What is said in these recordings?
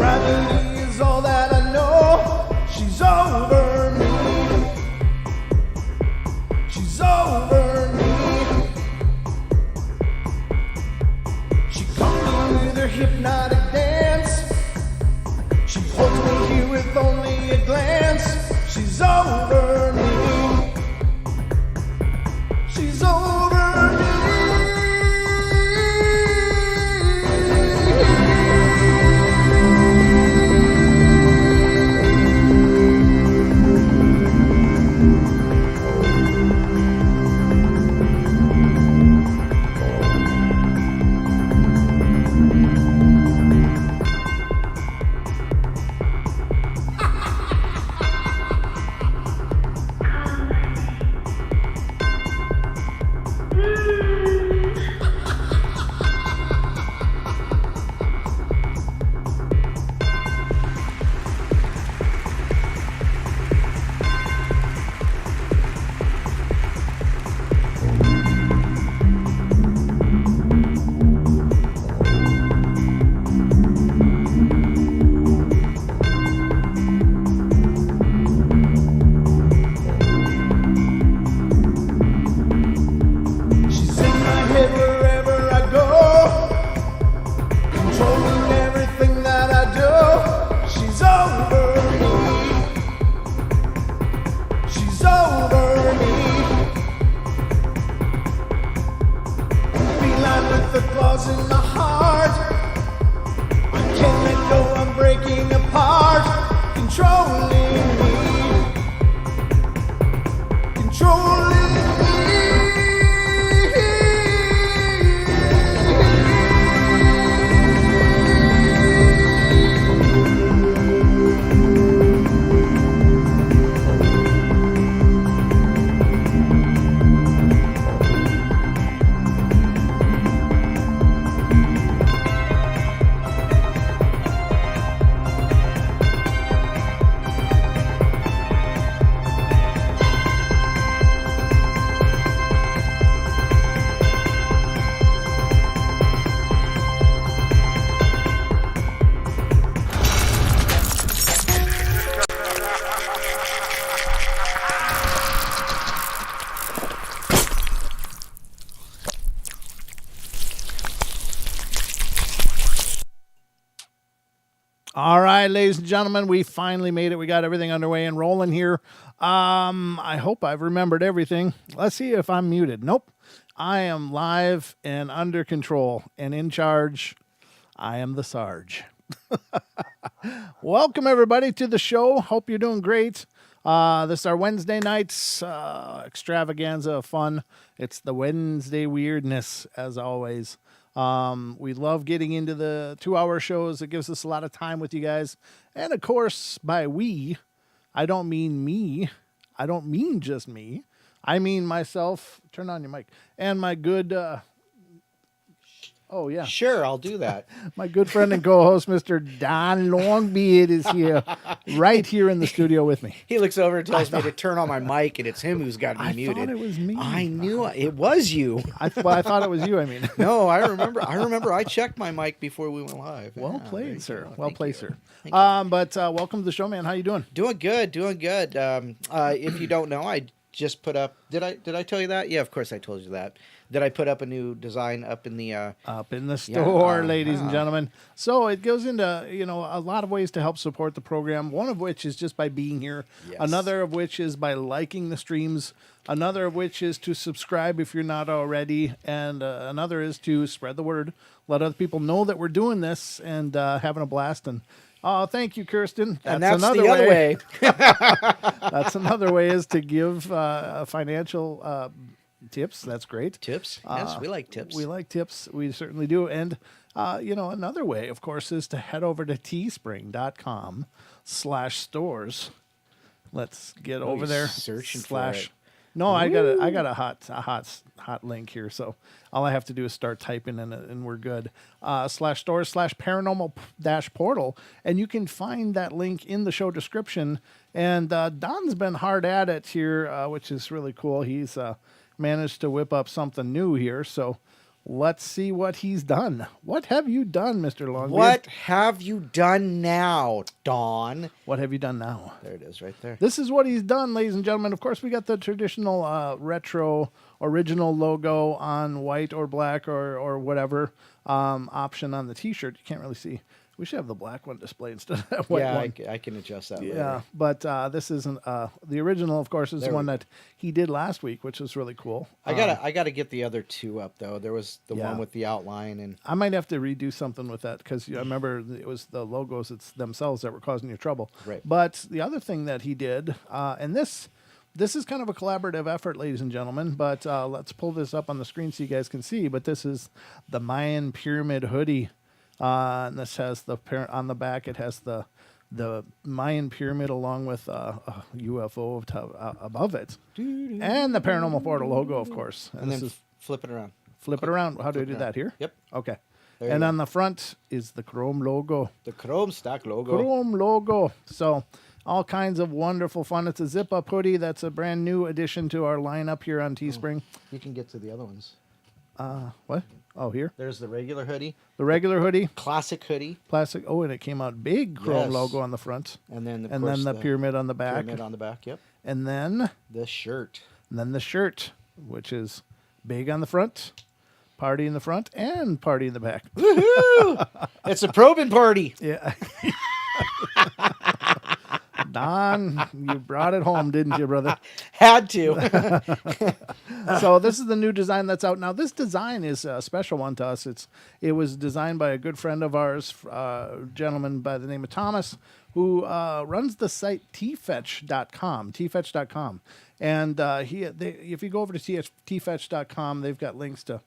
Gravity is all that I know. She's over me. She's over me. She comes in with her hypnotic dance. She holds me here with only a glance. She's over me. She's over me. All right, ladies and gentlemen, we finally made it. We got everything underway and rolling here. I hope I've remembered everything. Let's see if I'm muted. Nope. I am live and under control and in charge. I am the Sarge. Welcome, everybody, to the show. Hope you're doing great. This is our Wednesday night's extravaganza of fun. It's the Wednesday weirdness, as always. We love getting into the 2-hour shows. It gives us a lot of time with you guys. And of course, by we, I don't mean me. I don't mean just me. I mean myself. Turn on your mic. And my good, oh yeah. Sure, I'll do that. My good friend and co-host, Mr. Don Longbeard, is here, right here in the studio with me. He looks over and tells me to turn on my mic, and it's him who's got me muted. I thought it was me. I knew it was you. I thought it was you, I mean. No, I remember. I checked my mic before we went live. Well played, sir. Well played, sir. But welcome to the show, man. How you doing? Doing good. If you don't know, I just put up. Did I tell you that? Yeah, of course I told you that. That I put up a new design up in the store, ladies and gentlemen. So it goes into a lot of ways to help support the program. One of which is just by being here. Yes. Another of which is by liking the streams. Another of which is to subscribe if you're not already, and another is to spread the word, let other people know that we're doing this and having a blast. And thank you, Kirsten. That's another way. That's another way is to give financial tips. That's great. Tips? Yes, we like tips. We like tips. We certainly do. And, another way, of course, is to head over to teespring.com/stores. Let's get over there. Searching for it. No, I got a hot link here. So all I have to do is start typing in it and we're good. /stores/paranormal-portal. And you can find that link in the show description. And Don's been hard at it here, which is really cool. He's managed to whip up something new here. So Let's see what he's done. What have you done, Mr. Longbeard? What have you done now, Dawn? What have you done now? There it is, right there. This is what he's done, ladies and gentlemen. Of course, we got the traditional retro original logo on white or black or whatever option on the T-shirt. You can't really see. We should have the black one displayed instead of that white one. I can adjust that later. Yeah, but this isn't the original. Of course, is the one that he did last week, which was really cool. I gotta get the other two up though. There was the one with the outline, and I might have to redo something with that because I remember it was the logos themselves that were causing you trouble. Right. But the other thing that he did, and this is kind of a collaborative effort, ladies and gentlemen. But let's pull this up on the screen so you guys can see. But this is the Mayan Pyramid hoodie. And this has on the back. It has the Mayan pyramid along with a UFO above it, and the Paranormal Portal logo, of course. And then flip it around. Flip it around. How do I do that here? Yep. Okay. And on the front is the Chrome logo. The Chrome stock logo. Chrome logo. So all kinds of wonderful fun. It's a zip-up hoodie. That's a brand new addition to our lineup here on Teespring. You can get to the other ones. What? Oh, here. There's the regular hoodie. The regular hoodie. Classic hoodie. Plastic. Oh, and it came out big Chrome logo on the front. And then, the pyramid on the back. Pyramid on the back, yep. And then the shirt. And then the shirt, which is big on the front, party in the front, and party in the back. Woohoo! It's a probing party. Yeah. Don, you brought it home, didn't you, brother? Had to. So this is the new design that's out now. This design is a special one to us. It was designed by a good friend of ours, a gentleman by the name of Thomas, who runs the site tfetch.com. And if you go over to tfetch.com, they've got links to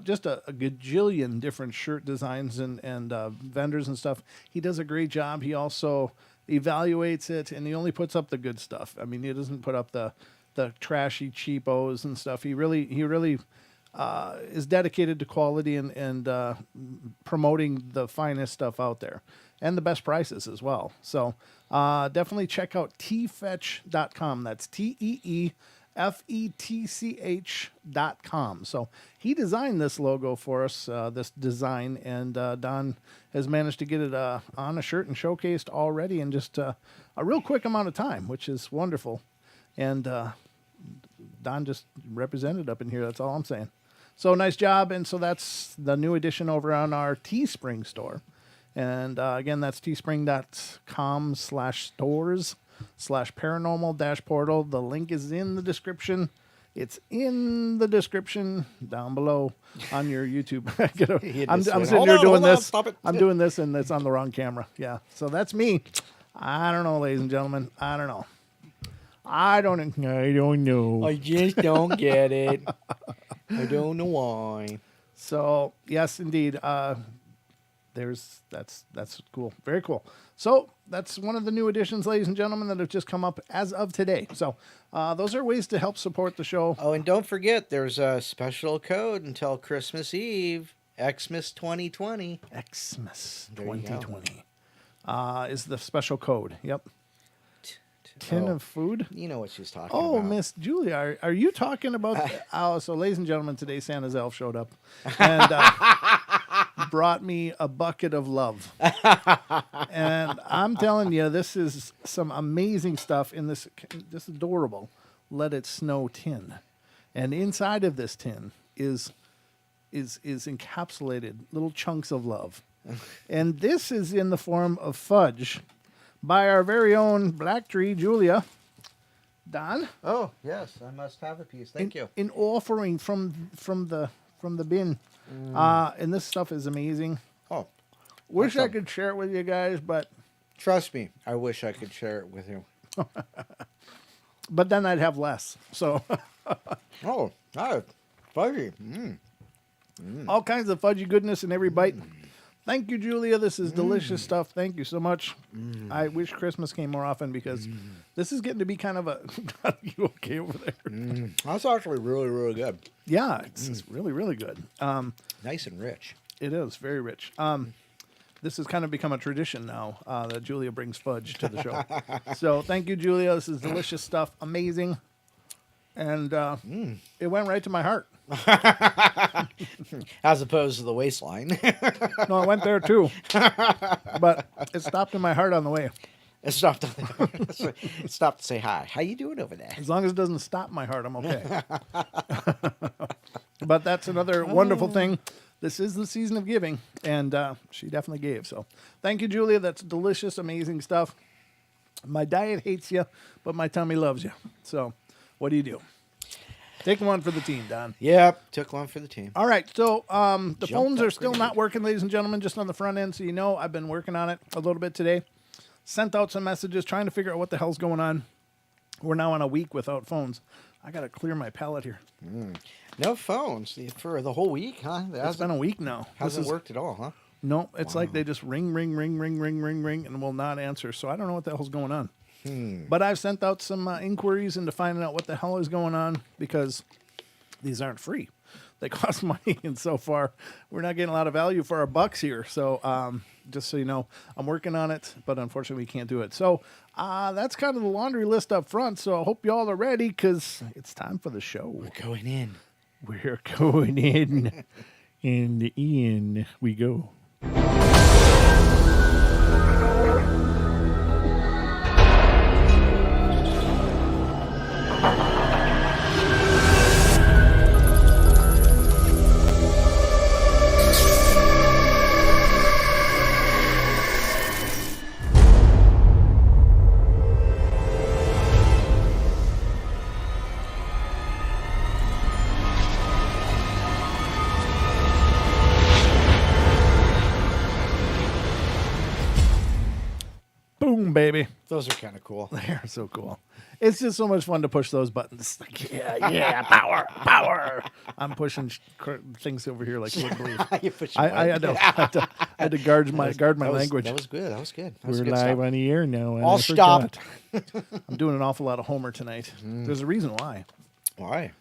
just a gajillion different shirt designs and vendors and stuff. He does a great job. He also evaluates it, and he only puts up the good stuff. I mean, he doesn't put up the trashy cheapos and stuff. He really is dedicated to quality and promoting the finest stuff out there and the best prices as well. So definitely check out tfetch.com. That's TEEFETCH.com. So he designed this logo for us, this design, and Don has managed to get it on a shirt and showcased already in just a real quick amount of time, which is wonderful. And Don just represented up in here. That's all I'm saying. So nice job. And so that's the new addition over on our Teespring store. And again, that's teespring.com/stores/paranormal-portal. The link is in the description. It's in the description down below on your YouTube. I'm sitting here doing this. I'm doing this, and it's on the wrong camera. Yeah. So that's me. I don't know, ladies and gentlemen. I don't know. I don't know. I just don't get it. I don't know why. So yes, indeed. That's cool. Very cool. So that's one of the new additions, ladies and gentlemen, that have just come up as of today. So those are ways to help support the show. Oh, and don't forget, there's a special code until Christmas Eve. Xmas 2020. Xmas 2020 is the special code. Yep. Tin of food. You know what she's talking about. Oh, Miss Julia, are you talking about? So, ladies and gentlemen, today Santa's elf showed up and brought me a bucket of love. And I'm telling you, this is some amazing stuff in this adorable Let It Snow tin. And inside of this tin is encapsulated little chunks of love. And this is in the form of fudge by our very own Black Tree, Julia. Don? Oh, yes, I must have a piece. Thank you. An offering from the bin. And this stuff is amazing. Oh. Wish I could share it with you guys, but... Trust me, I wish I could share it with you. But then I'd have less, so... Oh, fudgy. All kinds of fudgy goodness in every bite. Thank you, Julia. This is delicious stuff. Thank you so much. I wish Christmas came more often because this is getting to be kind of a... You okay over there? That's actually really, really good. Yeah, it's really, really good. Nice and rich. It is very rich. This has kind of become a tradition now that Julia brings fudge to the show. So thank you, Julia. This is delicious stuff. Amazing. and it went right to my heart. As opposed to the waistline. No, it went there too, but it stopped in my heart on the way. It stopped. It stopped to say hi. How you doing over there? As long as it doesn't stop my heart, I'm okay. But that's another wonderful thing. This is the season of giving, and she definitely gave. So thank you, Julia. That's delicious, amazing stuff. My diet hates you, but my tummy loves you. So what do you do? Take one for the team, Don. Yep, took one for the team. All right, so the phones that are still not working, ladies and gentlemen, just on the front end. So you know I've been working on it a little bit today. Sent out some messages trying to figure out what the hell's going on. We're now on a week without phones. I got to clear my palate here. No phones for the whole week, huh? It's been a week now. Hasn't worked at all, huh? No, it's like they just ring, and will not answer. So I don't know what the hell's going on. But I've sent out some inquiries into finding out what the hell is going on because these aren't free. They cost money, and so far we're not getting a lot of value for our bucks here. So just so you know, I'm working on it, but unfortunately we can't do it. So that's kind of the laundry list up front. So I hope you all are ready because it's time for the show. We're going in. We're going in, and in we go. Boom, baby. Those are kind of cool. They're so cool. It's just so much fun to push those buttons. Like, yeah, power. I'm pushing things over here like you wouldn't believe. I had to guard my language. That was good. That was good. We're live on the air now. I'll stop. I'm doing an awful lot of Homer tonight. There's a reason why. Why?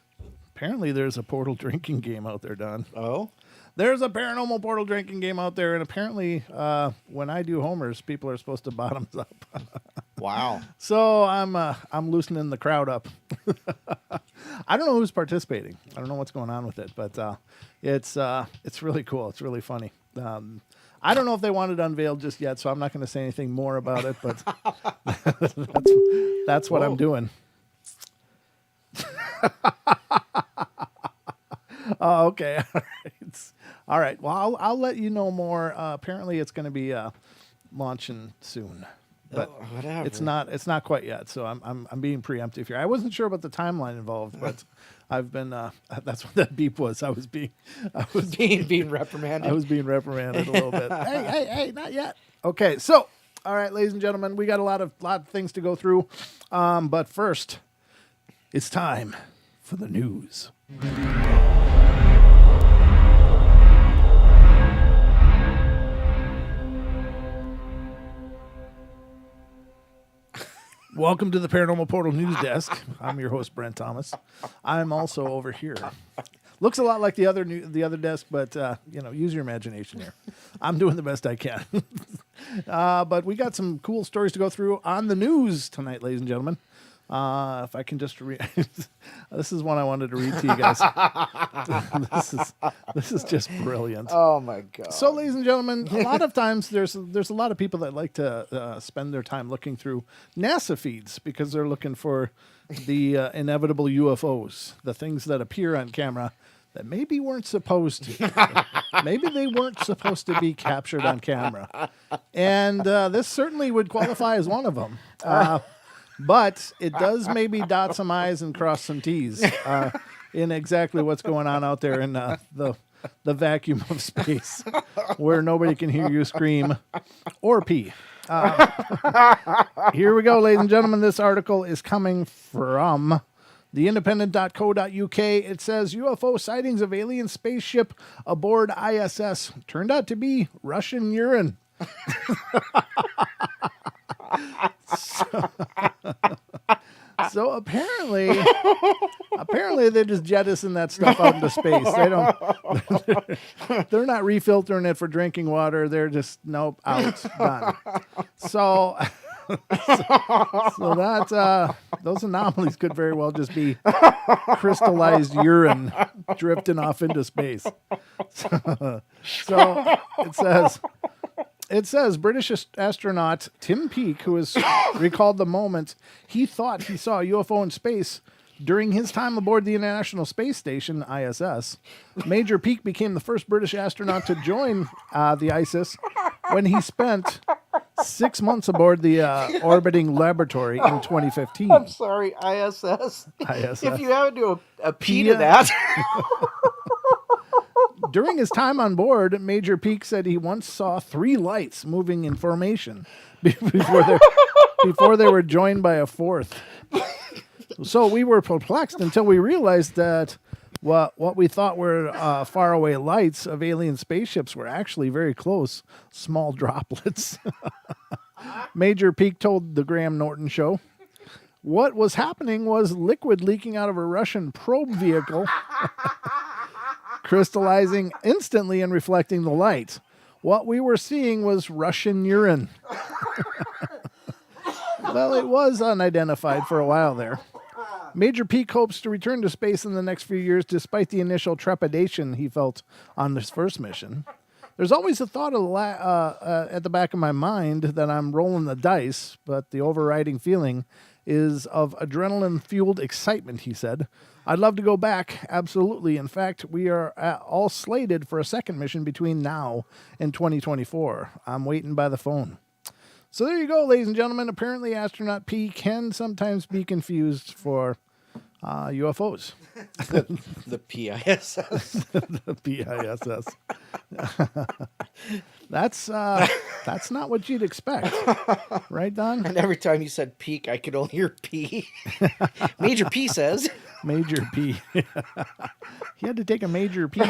Apparently, there's a Portal drinking game out there, Don. Oh? There's a Paranormal Portal drinking game out there, and apparently when I do homers, people are supposed to bottoms up. Wow. So I'm loosening the crowd up. I don't know who's participating. I don't know what's going on with it, but it's really cool. It's really funny. I don't know if they want it unveiled just yet, so I'm not going to say anything more about it, but that's what I'm doing. Oh, okay. All right. Well, I'll let you know more. Apparently, it's going to be launching soon, but whatever. It's not quite yet. So I'm being preemptive here. I wasn't sure about the timeline involved, but I've been. That's what that beep was. I was being reprimanded. I was being reprimanded a little bit. Hey, not yet. Okay. So, all right, ladies and gentlemen, we got a lot of things to go through, but first, it's time for the news. Welcome to the Paranormal Portal News Desk. I'm your host, Brent Thomas. I'm also over here. Looks a lot like the other desk, but use your imagination here. I'm doing the best I can. But we got some cool stories to go through on the news tonight, ladies and gentlemen. If I can just read, this is one I wanted to read to you guys. This is just brilliant. Oh my god! So, ladies and gentlemen, a lot of times there's a lot of people that like to spend their time looking through NASA feeds because they're looking for the inevitable UFOs, the things that appear on camera that maybe weren't supposed to. Maybe they weren't supposed to be captured on camera, and this certainly would qualify as one of them. But it does maybe dot some I's and cross some T's in exactly what's going on out there in the vacuum of space where nobody can hear you scream or pee. Here we go, ladies and gentlemen. This article is coming from theindependent.co.uk. It says UFO sightings of alien spaceship aboard ISS turned out to be Russian urine. So apparently they just jettison that stuff out into space. They're not refiltering it for drinking water. They're just out, done. So that those anomalies could very well just be crystallized urine drifting off into space. So it says British astronaut Tim Peake, who has recalled the moment he thought he saw a UFO in space during his time aboard the International Space Station, ISS. Major Peake became the first British astronaut to join the ISS when he spent 6 months aboard the orbiting laboratory in 2015. I'm sorry, ISS. ISS. If you haven't do a P to that. During his time on board, Major Peake said he once saw 3 lights moving in formation before they were joined by a fourth. So we were perplexed until we realized that what we thought were faraway lights of alien spaceships were actually very close, small droplets. Major Peake told the Graham Norton Show, what was happening was liquid leaking out of a Russian probe vehicle, crystallizing instantly and reflecting the light. What we were seeing was Russian urine. Well, it was unidentified for a while there. Major Peake hopes to return to space in the next few years despite the initial trepidation he felt on this first mission. There's always a thought at the back of my mind that I'm rolling the dice, but the overriding feeling is of adrenaline-fueled excitement, he said. I'd love to go back, absolutely. In fact, we are all slated for a second mission between now and 2024. I'm waiting by the phone. So there you go, ladies and gentlemen. Apparently, astronaut P can sometimes be confused for UFOs. The PISS. The PISS. That's not what you'd expect, right, Don? And every time you said peak, I could only hear P. Major P says. Major P. He had to take a major P.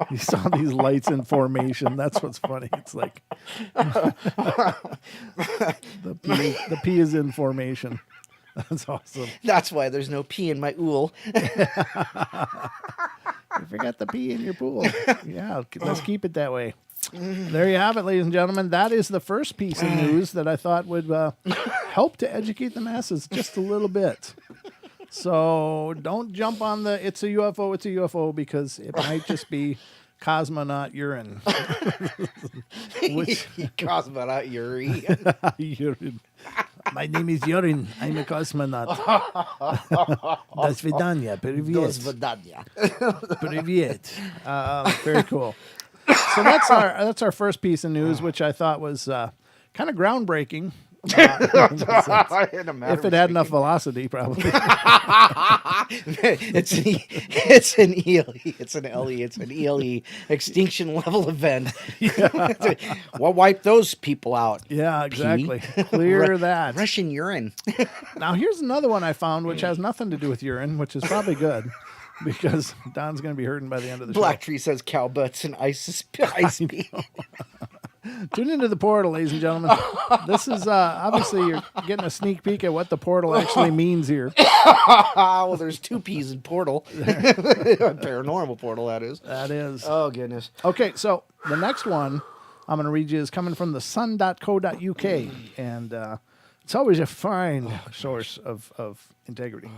He saw these lights in formation. That's what's funny. It's like the P is in formation. That's awesome. That's why there's no P in my ool. You forgot the P in your pool. Yeah, let's keep it that way. There you have it, ladies and gentlemen. That is the first piece of news that I thought would help to educate the masses just a little bit. So don't jump on the it's a UFO, because it might just be cosmonaut urine. Cosmonaut urine. Urine. My name is Urine. I'm a cosmonaut. До свидания. Привет. До свидания. Привет. Very cool. So that's our first piece of news, which I thought was kind of groundbreaking. If it had enough velocity, probably. It's an ELE. It's an LE. It's an ELE extinction level event. Yeah. We'll wipe those people out. Yeah, exactly. Clear that. Russian urine. Now here's another one I found, which has nothing to do with urine, which is probably good. Because Don's going to be hurting by the end of the show. Black Tree says cow butts and ice pee. Tune into the portal, ladies and gentlemen. This is obviously you're getting a sneak peek at what the portal actually means here. Well, there's 2 P's in portal. Paranormal portal, that is. That is. Oh, goodness. Okay, so the next one I'm going to read you is coming from the sun.co.uk. And it's always a fine source of integrity.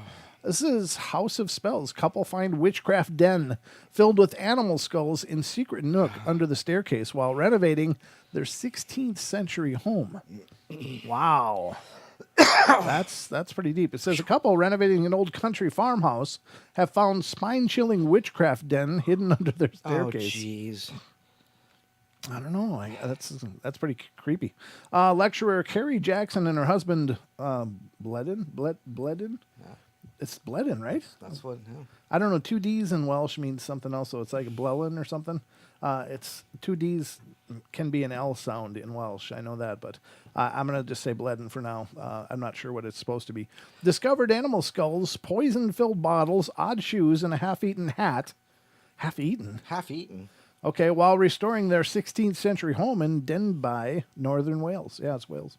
This is House of Spells. Couple find witchcraft den filled with animal skulls in secret nook under the staircase while renovating their 16th century home. Wow. That's pretty deep. It says a couple renovating an old country farmhouse have found spine-chilling witchcraft den hidden under their staircase. Oh, jeez. I don't know. That's pretty creepy. Lecturer Carrie Jackson and her husband, Bledin? Yeah. It's Bledin, right? That's what. Yeah. I don't know. 2 D's in Welsh means something else, so it's like a Blelin or something. It's 2 D's can be an L sound in Welsh. I know that, but I'm going to just say Bledin for now. I'm not sure what it's supposed to be. Discovered animal skulls, poison-filled bottles, odd shoes, and a half-eaten hat. Half-eaten? Half-eaten. Okay, while restoring their 16th century home in Denbigh, northern Wales. Yeah, it's Wales.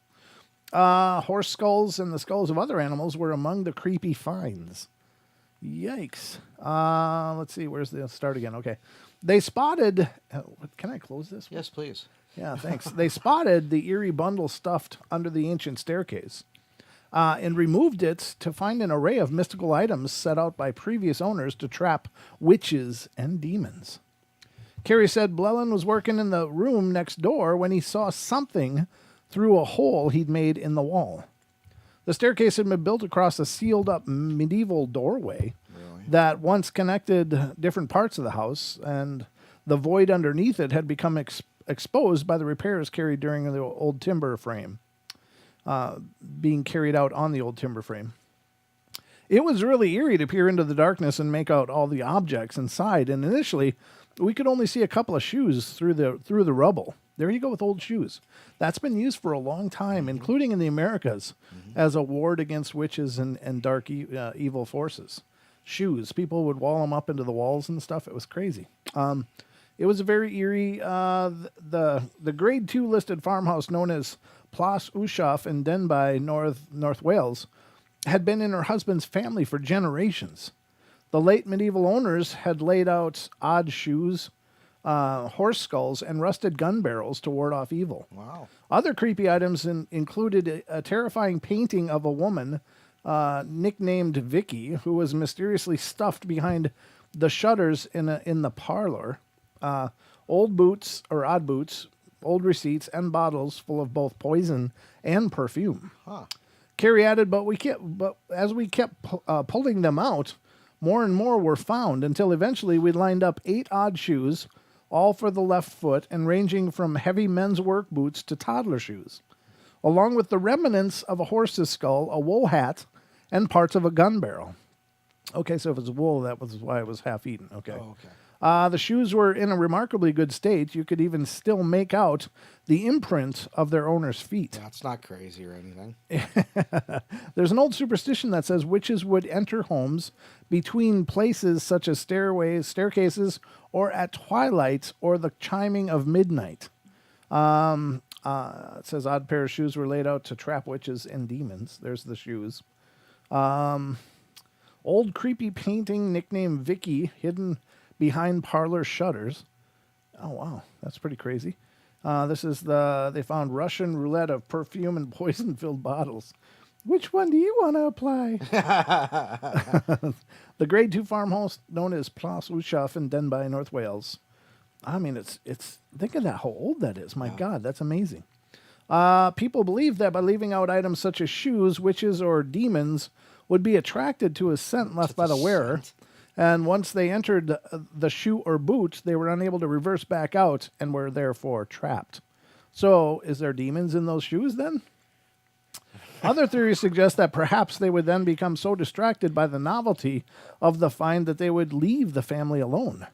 Horse skulls and the skulls of other animals were among the creepy finds. Yikes. Let's see. Where's the start again? Okay. They spotted... can I close this? Yes, please. Yeah, thanks. They spotted the eerie bundle stuffed under the ancient staircase. and removed it to find an array of mystical items set out by previous owners to trap witches and demons. Carrie said Blellan was working in the room next door when he saw something through a hole he'd made in the wall. The staircase had been built across a sealed-up medieval doorway that once connected different parts of the house, and the void underneath it had become exposed by the repairs carried during the old timber frame, being carried out on the old timber frame. It was really eerie to peer into the darkness and make out all the objects inside, and initially we could only see a couple of shoes through the rubble. There you go with old shoes. That's been used for a long time, including in the Americas, as a ward against witches and dark evil forces. Shoes. People would wall them up into the walls and stuff. It was crazy. It was a very eerie. The Grade 2 listed farmhouse known as Plas Ushaf in Denbigh, North Wales, had been in her husband's family for generations. The late medieval owners had laid out odd shoes, horse skulls, and rusted gun barrels to ward off evil. Wow. Other creepy items included a terrifying painting of a woman nicknamed Vicky, who was mysteriously stuffed behind the shutters in the parlor. Old boots, or odd boots, old receipts, and bottles full of both poison and perfume. Huh. Carrie added, but as we kept pulling them out, more and more were found until eventually we lined up 8 odd shoes, all for the left foot and ranging from heavy men's work boots to toddler shoes, along with the remnants of a horse's skull, a wool hat, and parts of a gun barrel. Okay, so if it's wool, that was why it was half eaten. Okay. Oh, okay. The shoes were in a remarkably good state. You could even still make out the imprint of their owner's feet. That's not crazy or anything. There's an old superstition that says witches would enter homes between places such as staircases, or at twilight or the chiming of midnight. It says odd pair of shoes were laid out to trap witches and demons. There's the shoes. Old creepy painting nicknamed Vicky hidden behind parlor shutters. Oh, wow. That's pretty crazy. They found Russian roulette of perfume and poison-filled bottles. Which one do you want to apply? The Grade 2 farmhouse known as Plas Ushaf in Denbigh, North Wales. I mean, it's think of that, how old that is. My God, that's amazing. People believe that by leaving out items such as shoes, witches or demons would be attracted to a scent left by the wearer. And once they entered the shoe or boot, they were unable to reverse back out and were therefore trapped. So, is there demons in those shoes then? Other theories suggest that perhaps they would then become so distracted by the novelty of the find that they would leave the family alone.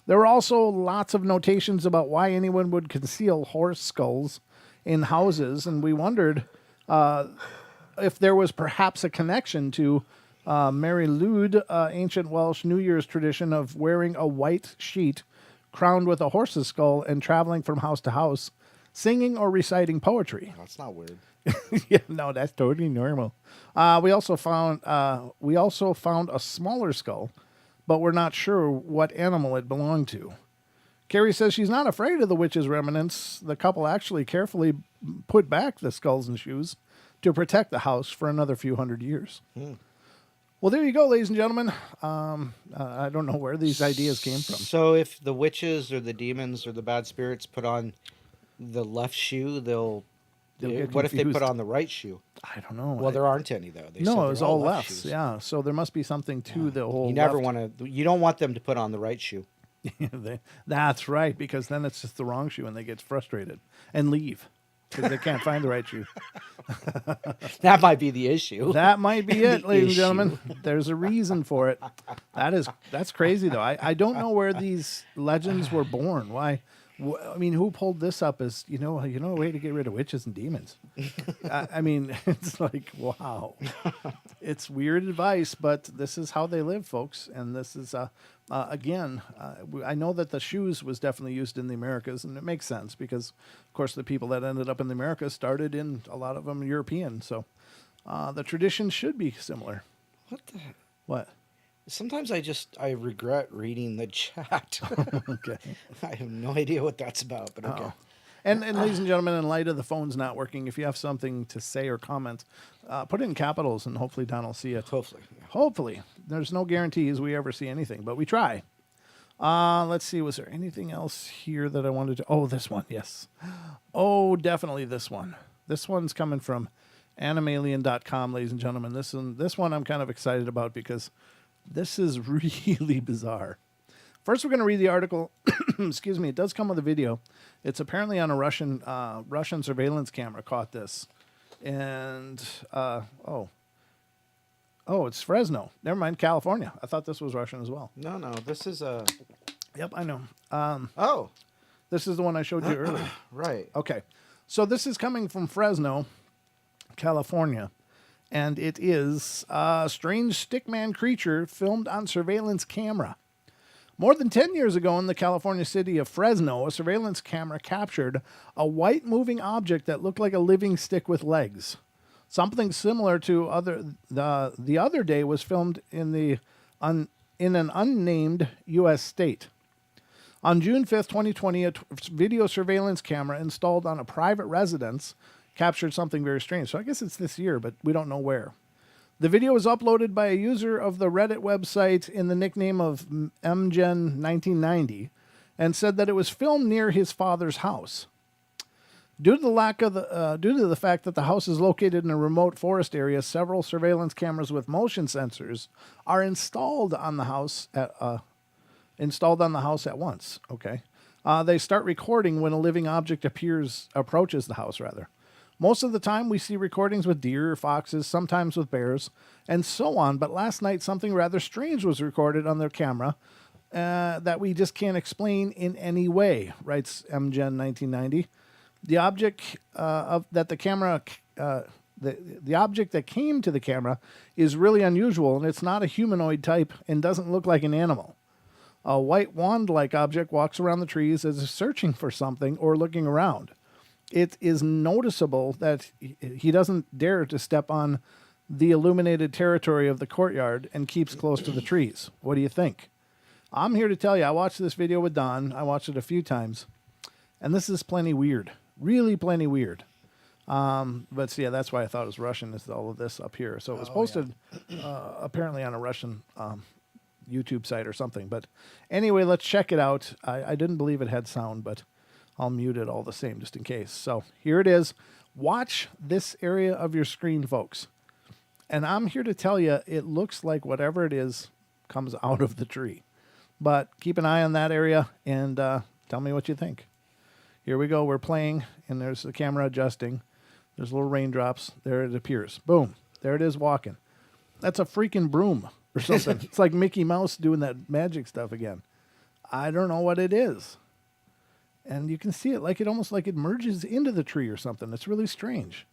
There were also lots of notations about why anyone would conceal horse skulls in houses, and we wondered if there was perhaps a connection to Mary Lwyd, ancient Welsh New Year's tradition of wearing a white sheet crowned with a horse's skull and traveling from house to house, singing or reciting poetry. That's not weird. Yeah, no, that's totally normal. We also found a smaller skull, but we're not sure what animal it belonged to. Carrie says she's not afraid of the witch's remnants. The couple actually carefully put back the skulls and shoes to protect the house for another few hundred years. Well, there you go, ladies and gentlemen. I don't know where these ideas came from. So if the witches or the demons or the bad spirits put on the left shoe, they'll get what if they put confused. on the right shoe? I don't know. Well, there aren't any though. They said No, it they're was all left lefts. shoes. Yeah, so there must be something to the whole. You never left. want to. You don't want them to put on the right shoe. That's right, because then it's just the wrong shoe, and they get frustrated and leave because they can't find the right shoe. That might be the issue. That might be it, The ladies and issue. gentlemen. There's a reason for it. That's crazy though. I don't know where these legends were born. Why? I mean, who pulled this up as a way to get rid of witches and demons? I mean, it's like, wow. It's weird advice, but this is how they live, folks. And this is again, I know that the shoes was definitely used in the Americas, and it makes sense because, of course, the people that ended up in the Americas started in a lot of them European. So the tradition should be similar. What the? What? Sometimes I regret reading the chat. Okay. I have no idea what that's about, but okay. Oh. And ladies and gentlemen, in light of the phones not working, if you have something to say or comment, put it in capitals, and hopefully Don will see it. Hopefully. Yeah. Hopefully. There's no guarantees we ever see anything, but we try. Let's see. Was there anything else here that I wanted to... Oh, this one. Yes. Oh, definitely this one. This one's coming from animalien.com, ladies and gentlemen. This one I'm kind of excited about because this is really bizarre. First, we're going to read the article. Excuse me. It does come with a video. It's apparently on a Russian surveillance camera caught this. And, it's Fresno. Never mind, California. I thought this was Russian as well. No, this is Yep, I know. This is the one I showed you earlier. Right. Okay. So this is coming from Fresno, California. And it is a strange stickman creature filmed on surveillance camera. More than 10 years ago in the California city of Fresno, a surveillance camera captured a white moving object that looked like a living stick with legs. Something similar to the other day was filmed in an unnamed U.S. state. On June 5th, 2020, a video surveillance camera installed on a private residence captured something very strange. So I guess it's this year, but we don't know where. The video was uploaded by a user of the Reddit website in the nickname of MGen1990 and said that it was filmed near his father's house. Due to the fact that the house is located in a remote forest area, several surveillance cameras with motion sensors are installed on the house at once. Okay, they start recording when a living object approaches the house. Most of the time, we see recordings with deer, foxes, sometimes with bears, and so on. But last night, something rather strange was recorded on their camera that we just can't explain in any way, writes MGen1990. The object that came to the camera is really unusual, and it's not a humanoid type and doesn't look like an animal. A white wand-like object walks around the trees as if searching for something or looking around. It is noticeable that he doesn't dare to step on the illuminated territory of the courtyard and keeps close to the trees. What do you think? I'm here to tell you, I watched this video with Don. I watched it a few times, and this is plenty weird. Really plenty weird. But yeah, that's why I thought it was Russian, is all of this up here. So it was posted apparently on a Russian YouTube site or something. But anyway, let's check it out. I didn't believe it had sound, but I'll mute it all the same just in case. So here it is. Watch this area of your screen, folks. And I'm here to tell you, it looks like whatever it is comes out of the tree. But keep an eye on that area and tell me what you think. Here we go. We're playing, and there's the camera adjusting. There's little raindrops. There it appears. Boom. There it is walking. That's a freaking broom or something. It's like Mickey Mouse doing that magic stuff again. I don't know what it is. And you can see it like almost like it merges into the tree or something. It's really strange.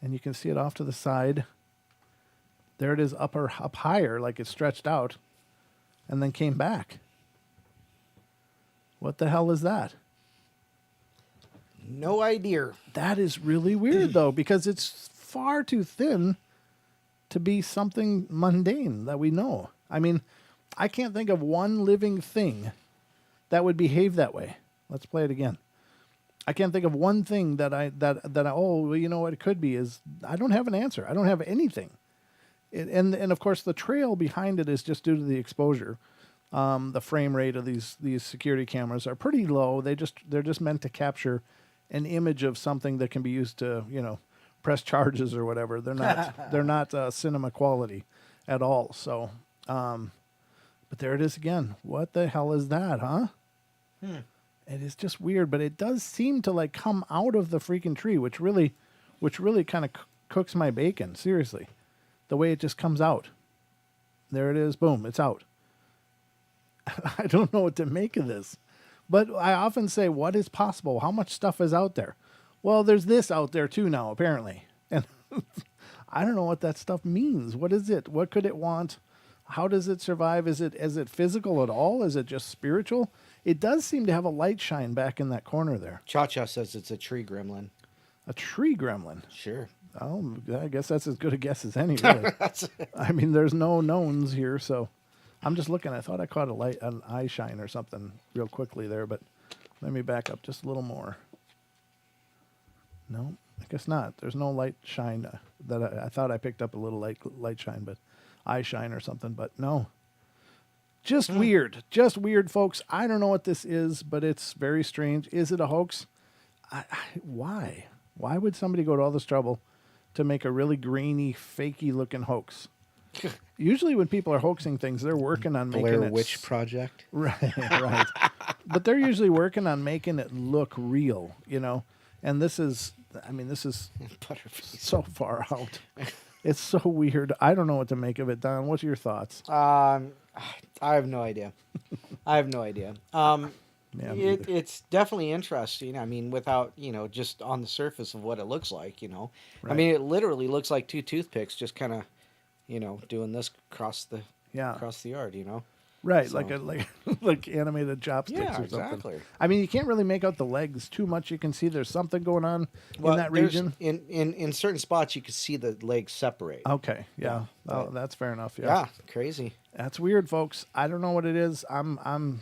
And you can see it off to the side. There it is up higher, like it stretched out and then came back. What the hell is that? No idea. That is really weird, though, because it's far too thin to be something mundane that we know. I mean, I can't think of one living thing that would behave that way. Let's play it again. I can't think of one thing you know what it could be is I don't have an answer. I don't have anything. And of course the trail behind it is just due to the exposure. The frame rate of these security cameras are pretty low. They're just meant to capture an image of something that can be used to, press charges or whatever. They're not cinema quality at all. So, but there it is again. What the hell is that, huh? It is just weird, but it does seem to like come out of the freaking tree, which really kind of cooks my bacon. Seriously, the way it just comes out. There it is. Boom. It's out. I don't know what to make of this, but I often say, what is possible? How much stuff is out there? Well, there's this out there too now, apparently. And I don't know what that stuff means. What is it? What could it want? How does it survive? Is it physical at all? Is it just spiritual? It does seem to have a light shine back in that corner there. Cha-Cha says it's a tree gremlin. A tree gremlin? Sure. Oh, I guess that's as good a guess as any, really. I mean, there's no knowns here, so I'm just looking. I thought I caught an eye shine or something real quickly there, but let me back up just a little more. No, I guess not. There's no light shine that I thought I picked up a little light shine, but eye shine or something. But no, just just weird, folks. I don't know what this is, but it's very strange. Is it a hoax? Why? Why would somebody go to all this trouble to make a really grainy, fakey looking hoax? Usually, when people are hoaxing things, they're working on making Blair it Witch Project. right, right. But they're usually working on making it look real, you know. And this is, I mean, this is Butterface. so far out. It's so weird. I don't know what to make of it, Don. What's your thoughts? I have no idea. I have no idea. Yeah, me either. It's definitely interesting. I mean, without, just on the surface of what it looks like, I Right. mean, it literally looks like two toothpicks just kind of, doing this across the Yeah. across the yard, Right, So- like animated chopsticks Yeah, or something. exactly. I mean, you can't really make out the legs too much. You can see there's something going on in that there's- region. In certain spots, you can see the legs separate. Okay, yeah. Yeah, Oh, but- that's fair enough. Yeah. Yeah, crazy. That's weird, folks. I don't know what it is. I'm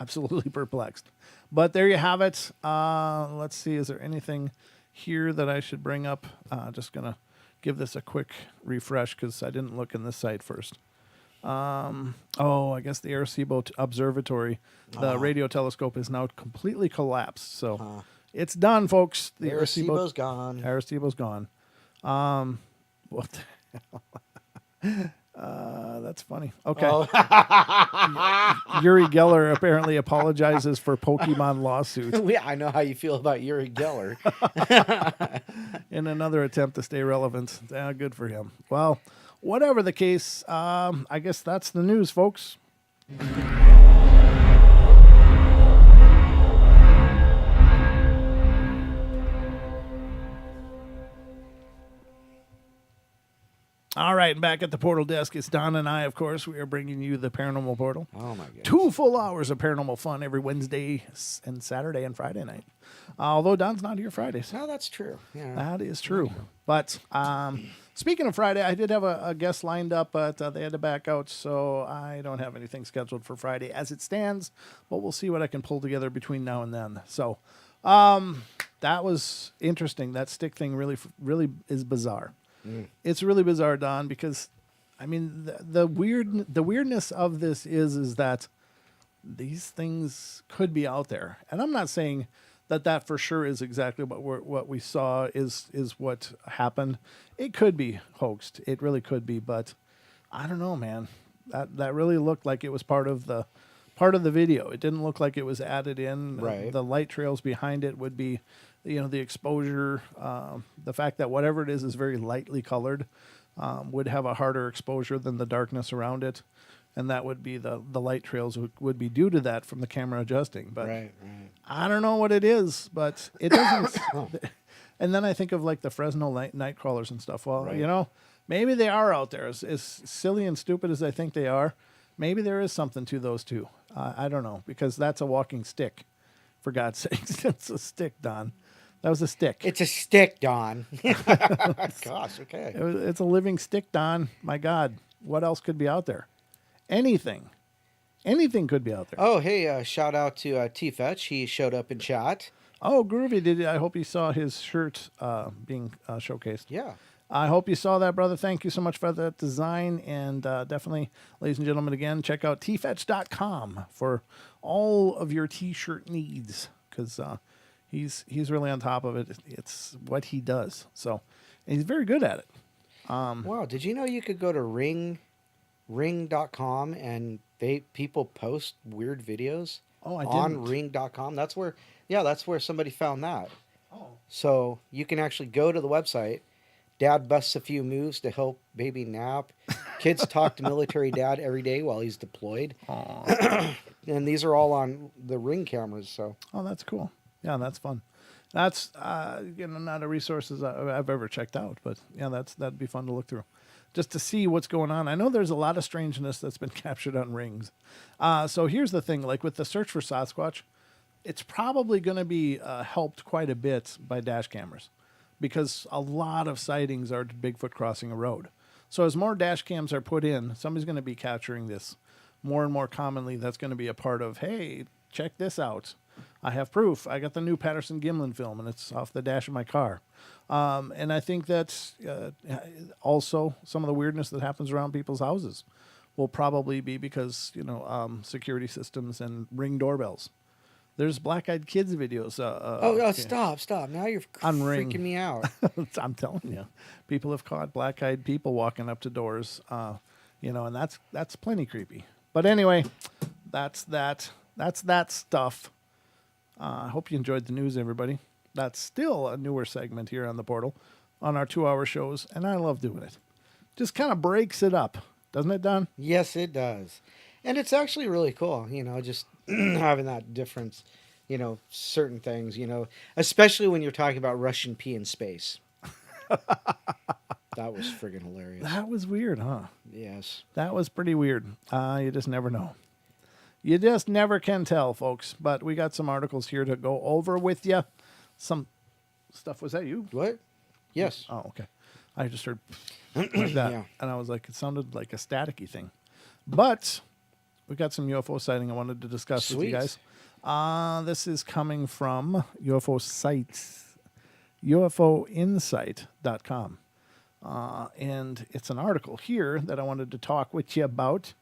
absolutely perplexed. But there you have it. Let's see. Is there anything here that I should bring up? Just gonna give this a quick refresh because I didn't look in this site first. I guess the Arecibo Observatory, the radio telescope, is now completely collapsed. So it's done, folks. The Arecibo's gone. Arecibo's gone. What the hell? That's funny. Okay. Oh. Yuri Geller apparently apologizes for Pokemon lawsuit Yeah, I know how you feel about Yuri Geller. in another attempt to stay relevant. Yeah, good for him. Well, whatever the case, I guess that's the news, folks. All right, and back at the portal desk, it's Don and I, of course. We are bringing you the Paranormal Portal. Oh my goodness. 2 full hours of paranormal fun every Wednesday and Saturday and Friday night. Although Don's not here Fridays. No, that's true. Yeah. That is true. But speaking of Friday, I did have a guest lined up, but they had to back out, so I don't have anything scheduled for Friday as it stands. But we'll see what I can pull together between now and then. So that was interesting. That stick thing really is bizarre. It's really bizarre, Don, because I mean the weirdness of this is that these things could be out there, and I'm not saying that for sure is exactly what we saw is what happened. It could be hoaxed. It really could be, but I don't know, man. That really looked like it was part of the video. It didn't look like it was added in. Right. The light trails behind it would be, the exposure, the fact that whatever it is very lightly colored, would have a harder exposure than the darkness around it. And that would be the light trails would be due to that from the camera adjusting. But Right. I don't know what it is, but it doesn't. And then I think of like the Fresno night crawlers and stuff. Well, Right. maybe they are out there. As silly and stupid as I think they are, maybe there is something to those too. I don't know, because that's a walking stick. For God's sakes, it's a stick, Don. That was a stick. It's a stick, Don. Gosh, okay. It's a living stick, Don. My God, what else could be out there? Anything could be out there. Oh, hey, shout out to T-Fetch. He showed up in chat. Oh, groovy! I hope you saw his shirt being showcased. Yeah. I hope you saw that, brother. Thank you so much for that design. And definitely, ladies and gentlemen, again, check out tfetch.com for all of your T-shirt needs, because he's really on top of it. It's what he does. So, and he's very good at it. Wow, did you know you could go to ring.com and people post weird videos Oh, I on didn't. ring.com? That's where somebody found that. Oh. So you can actually go to the website. Dad busts a few moves to help baby nap. Kids talk to military dad every day while he's deployed. Aw. And these are all on the Ring cameras. So Oh, that's cool. Yeah, that's fun. That's not a resources I've ever checked out, but yeah, that'd be fun to look through, just to see what's going on. I know there's a lot of strangeness that's been captured on rings. So here's the thing: like with the search for Sasquatch, it's probably going to be helped quite a bit by dash cameras, because a lot of sightings are Bigfoot crossing a road. So as more dash cams are put in, somebody's going to be capturing this more and more commonly. That's going to be a part of, hey, check this out. I have proof. I got the new Patterson Gimlin film, and it's off the dash of my car. And I think that's also some of the weirdness that happens around people's houses will probably be because, security systems and Ring doorbells. There's Black Eyed Kids videos. Stop. Now you're On Ring. freaking me out. I'm telling you, people have caught black-eyed people walking up to doors, and that's plenty creepy. But anyway, that's that stuff. I hope you enjoyed the news, everybody. That's still a newer segment here on the portal, on our 2-hour shows, and I love doing it. Just kind of breaks it up, doesn't it, Don? Yes, it does. And it's actually really cool, just having that difference, certain things, especially when you're talking about Russian pee in space. That was friggin' hilarious. That was weird, huh? Yes. That was pretty weird. You just never know. You just never can tell, folks. But we got some articles here to go over with you. Some stuff. Was that you? What? Yes. Oh, okay. I just heard like that. Yeah. And I was like, it sounded like a staticky thing. But we got some UFO sighting I wanted to discuss with you guys. This is coming from UFO sites, UFOinsight.com. And it's an article here that I wanted to talk with you about.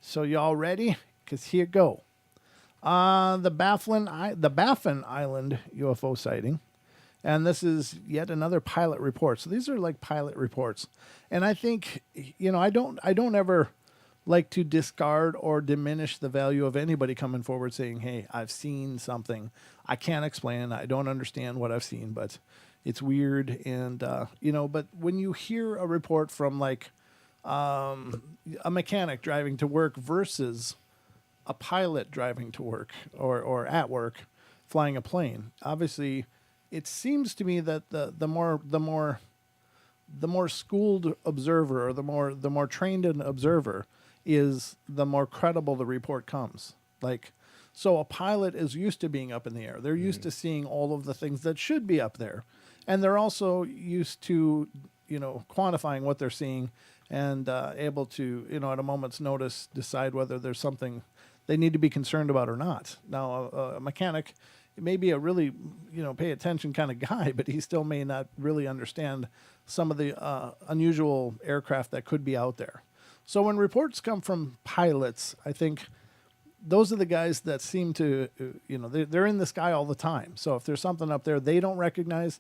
So y'all ready? Because here go. The Baffin Island UFO sighting. And this is yet another pilot report. So these are like pilot reports. And I think, I don't ever like to discard or diminish the value of anybody coming forward saying, hey, I've seen something. I can't explain. I don't understand what I've seen, but it's weird. And, but when you hear a report from like a mechanic driving to work versus a pilot driving to work or at work flying a plane, obviously it seems to me that the more schooled observer or the more trained an observer is, the more credible the report comes. Like, so a pilot is used to being up in the air. They're used to seeing all of the things that should be up there. And they're also used to, quantifying what they're seeing and able to, at a moment's notice, decide whether there's something they need to be concerned about or not. Now, a mechanic may be a really, pay attention kind of guy, but he still may not really understand some of the unusual aircraft that could be out there. So when reports come from pilots, I think those are the guys that seem to, they're in the sky all the time. So if there's something up there they don't recognize,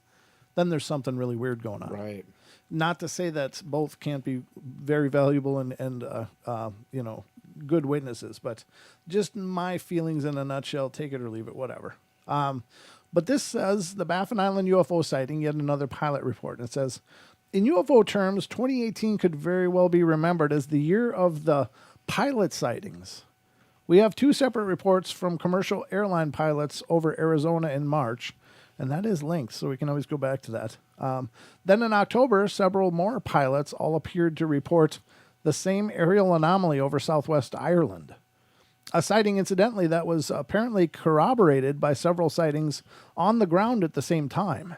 then there's something really weird going on. Right. Not to say that both can't be very valuable and good witnesses, but just my feelings in a nutshell, take it or leave it, whatever. But this says the Baffin Island UFO sighting, yet another pilot report. And it says, in UFO terms, 2018 could very well be remembered as the year of the pilot sightings. We have 2 separate reports from commercial airline pilots over Arizona in March, and that is linked, so we can always go back to that. Then in October, several more pilots all appeared to report the same aerial anomaly over southwest Ireland. A sighting, incidentally, that was apparently corroborated by several sightings on the ground at the same time.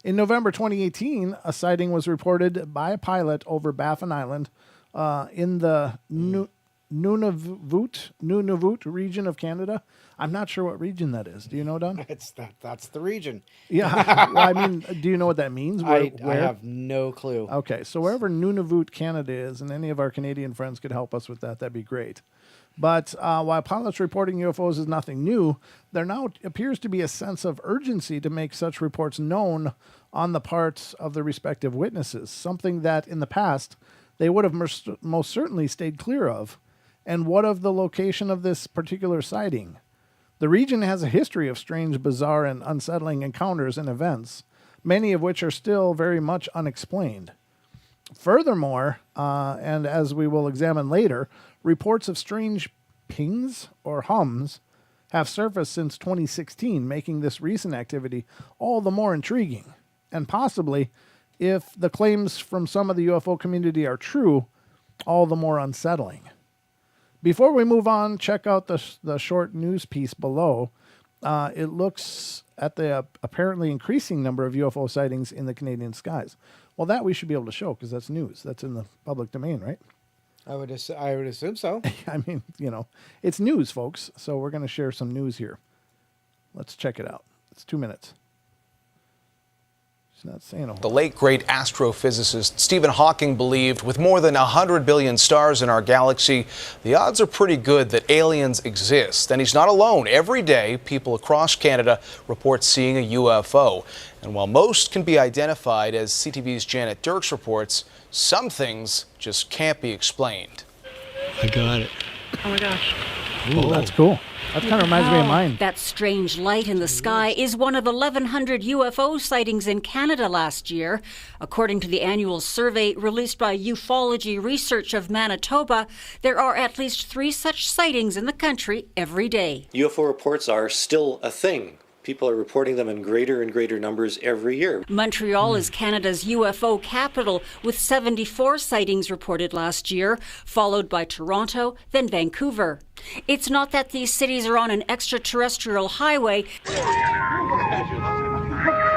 In November 2018, a sighting was reported by a pilot over Baffin Island in the Nunavut region region of Canada. I'm not sure what region that is. Do you know, Don? That's the region. Yeah. Well, I mean, do you know what that means? I have no clue. Okay, so wherever Nunavut, Canada is, and any of our Canadian friends could help us with that, that'd be great. But while pilots reporting UFOs is nothing new, there now appears to be a sense of urgency to make such reports known on the parts of the respective witnesses, something that in the past they would have most certainly stayed clear of. And what of the location of this particular sighting? The region has a history of strange, bizarre, and unsettling encounters and events, many of which are still very much unexplained. Furthermore, and as we will examine later, reports of strange pings or hums have surfaced since 2016, making this recent activity all the more intriguing. And possibly, if the claims from some of the UFO community are true, all the more unsettling. Before we move on, check out the short news piece below. It looks at the apparently increasing number of UFO sightings in the Canadian skies. Well, that we should be able to show because that's news. That's in the public domain, right? I would assume so. I mean, it's news, folks. So we're going to share some news here. Let's check it out. It's 2 minutes. She's not saying a whole The late great astrophysicist Stephen Hawking believed with more than 100 billion stars in our galaxy, the odds are pretty good that aliens exist. And he's not alone. Every day, people across Canada report seeing a UFO. And while most can be identified, as CTV's Janet Dirks reports, some things just can't be explained. I got it. Oh my gosh. Ooh, that's cool. That kind of reminds me of mine. That strange light in the sky is one of 1,100 UFO sightings in Canada last year. According to the annual survey released by Ufology Research of Manitoba, there are at least 3 such sightings in the country every day. UFO reports are still a thing. People are reporting them in greater and greater numbers every year. Montreal is Canada's UFO capital, with 74 sightings reported last year, followed by Toronto, then Vancouver. It's not that these cities are on an extraterrestrial highway.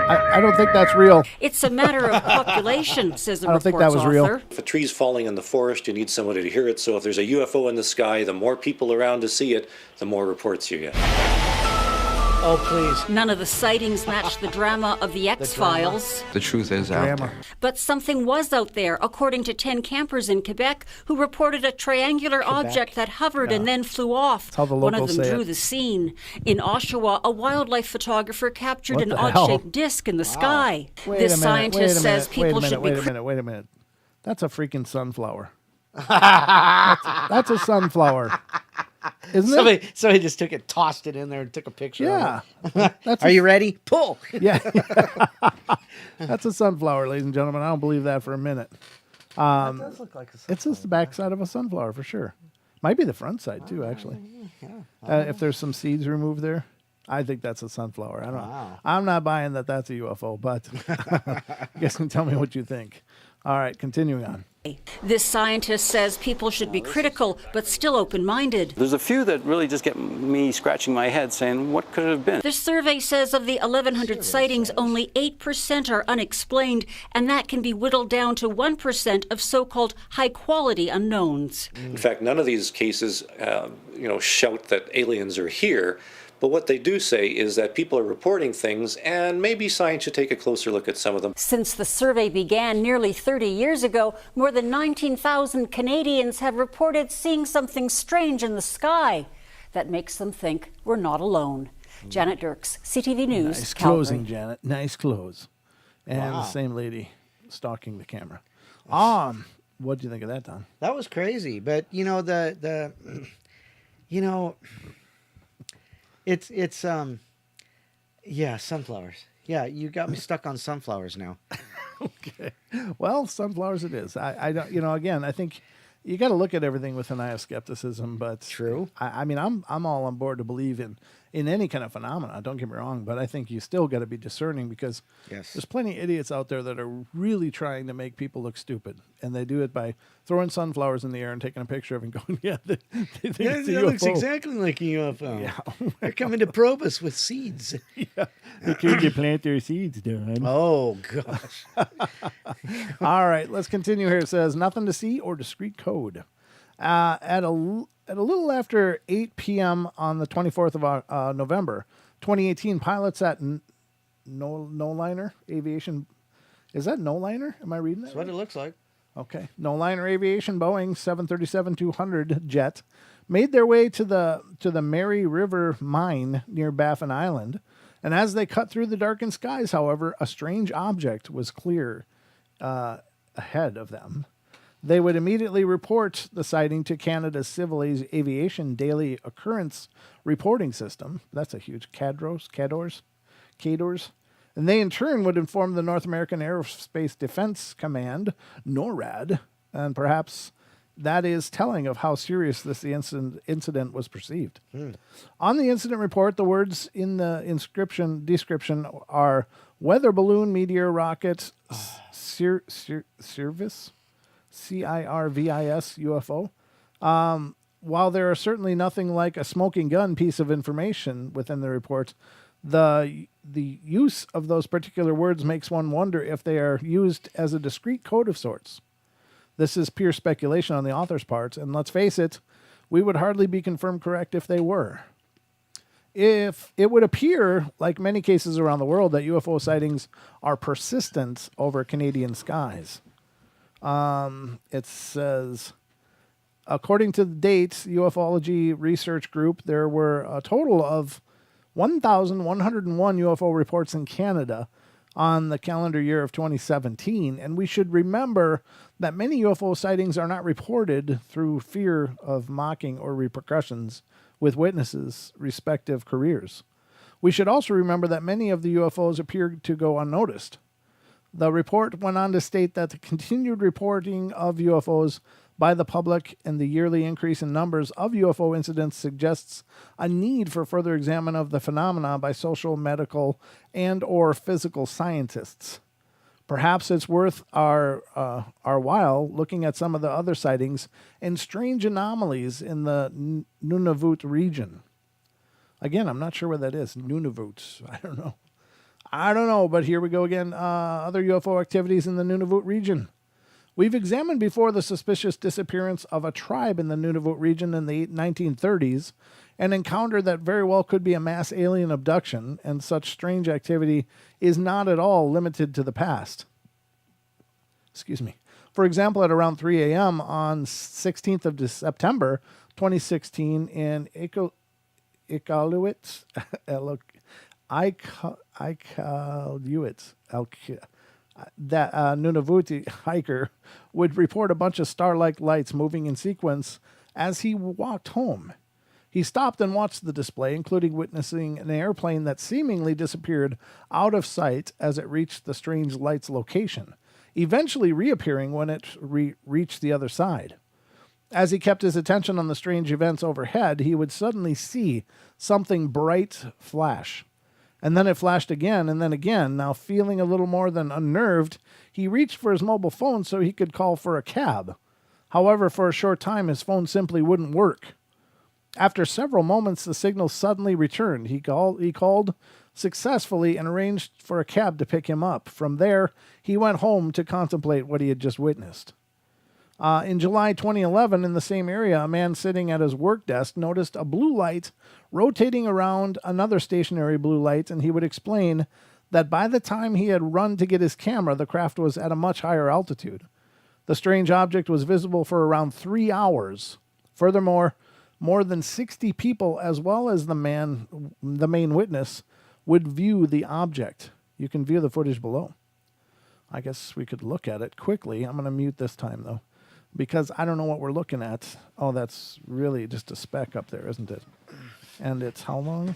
I don't think that's real. It's a matter of population, says the I don't think that report's was real. author. If a tree's falling in the forest, you need somebody to hear it. So if there's a UFO in the sky, the more people around to see it, the more reports you get. Oh, please. None of the sightings match the drama of the X-Files. The truth is out there. But something was out there, according to 10 campers in Quebec who reported a triangular object that hovered and then flew off. how the One of locals them say drew it. the scene. In Oshawa, a wildlife photographer captured What an the odd-shaped hell? disc in the sky. Wait This a minute, scientist says people should be... Wait a minute. That's a freaking sunflower. that's a sunflower. Isn't it? Somebody just took it, tossed it in there, and took a picture Yeah. of it. Are you ready? Pull! Yeah. That's a sunflower, ladies and gentlemen. I don't believe that for a minute. That does look like a sunflower. It's just the backside of a sunflower for sure. Might be the front side too, actually. If there's some seeds removed there, I think that's a sunflower. I don't know. I'm not buying that that's a UFO, but you guys can tell me what you think. All right, continuing on. This scientist says people should be critical, but still open-minded. There's a few that really just get me scratching my head saying, what could it have been? The survey says of the 1,100 sightings, only 8% are unexplained, and that can be whittled down to 1% of so-called high-quality unknowns. In fact, none of these cases, shout that aliens are here. But what they do say is that people are reporting things, and maybe science should take a closer look at some of them. Since the survey began nearly 30 years ago, more than 19,000 Canadians have reported seeing something strange in the sky. That makes them think we're not alone. Janet Dirks, CTV News, Nice Calgary. closing, Janet. Nice close. And the same lady stalking the camera. What do you think of that, Don? That was crazy. But, sunflowers. Yeah, you got me stuck on sunflowers now. Okay. Well, sunflowers it is. I don't, again, I think you got to look at everything with an eye of skepticism, but True. I'm all on board to believe in any kind of phenomena. Don't get me wrong, but I think you still got to be discerning because there's plenty of idiots out there that are really trying to make people look stupid, and they do it by throwing sunflowers in the air and taking a picture of it and going, yeah, they think it's a that looks UFO. exactly like a UFO. Yeah. They're coming to probe us with seeds. They could you plant their seeds, Don. Oh, gosh. All right, let's continue here. It says, nothing to see or discrete code. At a little after 8 p.m. on the 24th of November, 2018, pilots at No-Liner Aviation. Is that No-Liner? Am I reading that? That's what it looks like. Okay. No-Liner Aviation Boeing 737-200 jet made their way to the Mary River mine near Baffin Island. And as they cut through the darkened skies, however, a strange object was clear ahead of them. They would immediately report the sighting to Canada's Civil Aviation Daily Occurrence Reporting System. That's a huge CADORS. And they in turn would inform the North American Aerospace Defense Command, NORAD, and perhaps that is telling of how serious this incident was perceived. On the incident report, the words in the description are weather balloon, meteor, rocket, Cirvis, CIRVIS UFO. While there are certainly nothing like a smoking gun piece of information within the report, the use of those particular words makes one wonder if they are used as a discrete code of sorts. This is pure speculation on the author's part, and let's face it, we would hardly be confirmed correct if they were. If it would appear, like many cases around the world, that UFO sightings are persistent over Canadian skies. It says, according to the dates, Ufology Research Group, there were a total of 1,101 UFO reports in Canada on the calendar year of 2017. And we should remember that many UFO sightings are not reported through fear of mocking or repercussions with witnesses' respective careers. We should also remember that many of the UFOs appeared to go unnoticed. The report went on to state that the continued reporting of UFOs by the public and the yearly increase in numbers of UFO incidents suggests a need for further examination of the phenomena by social, medical, and or physical scientists. Perhaps it's worth our while looking at some of the other sightings and strange anomalies in the Nunavut region. Again, I'm not sure where that is. Nunavut. I don't know, but here we go again. Other UFO activities in the Nunavut region. We've examined before the suspicious disappearance of a tribe in the Nunavut region in the 1930s, an encounter that very well could be a mass alien abduction, and such strange activity is not at all limited to the past. Excuse me. For example, at around 3 a.m. on 16th of September 2016 in Iqaluit, that Nunavut hiker would report a bunch of star-like lights moving in sequence as he walked home. He stopped and watched the display, including witnessing an airplane that seemingly disappeared out of sight as it reached the strange light's location, eventually reappearing when it reached the other side. As he kept his attention on the strange events overhead, he would suddenly see something bright flash. And then it flashed again, and then again. Now, feeling a little more than unnerved, he reached for his mobile phone so he could call for a cab. However, for a short time, his phone simply wouldn't work. After several moments, the signal suddenly returned. He called successfully and arranged for a cab to pick him up. From there, he went home to contemplate what he had just witnessed. In July 2011, in the same area, a man sitting at his work desk noticed a blue light rotating around another stationary blue light, and he would explain that by the time he had run to get his camera, the craft was at a much higher altitude. The strange object was visible for around 3 hours. Furthermore, more than 60 people, as well as the main witness, would view the object. You can view the footage below. I guess we could look at it quickly. I'm going to mute this time, though, because I don't know what we're looking at. Oh, that's really just a speck up there, isn't it? And it's how long?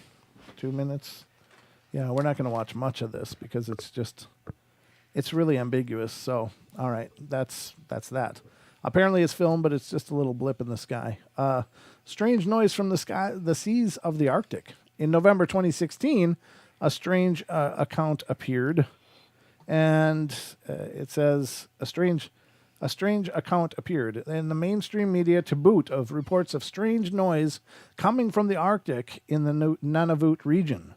2 minutes? Yeah, we're not going to watch much of this because it's really ambiguous. So, all right, that's that. Apparently it's filmed, but it's just a little blip in the sky. Strange noise from the seas of the Arctic. In November 2016, a strange account appeared, and it says a strange account appeared in the mainstream media to boot of reports of strange noise coming from the Arctic in the Nunavut region.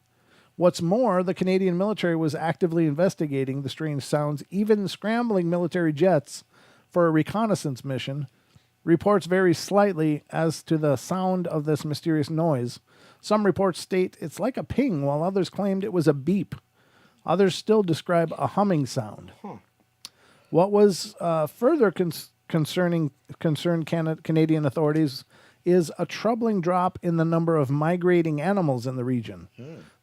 What's more, the Canadian military was actively investigating the strange sounds, even scrambling military jets for a reconnaissance mission. Reports vary slightly as to the sound of this mysterious noise. Some reports state it's like a ping, while others claimed it was a beep. Others still describe a humming sound. What was further concerned Canadian authorities is a troubling drop in the number of migrating animals in the region.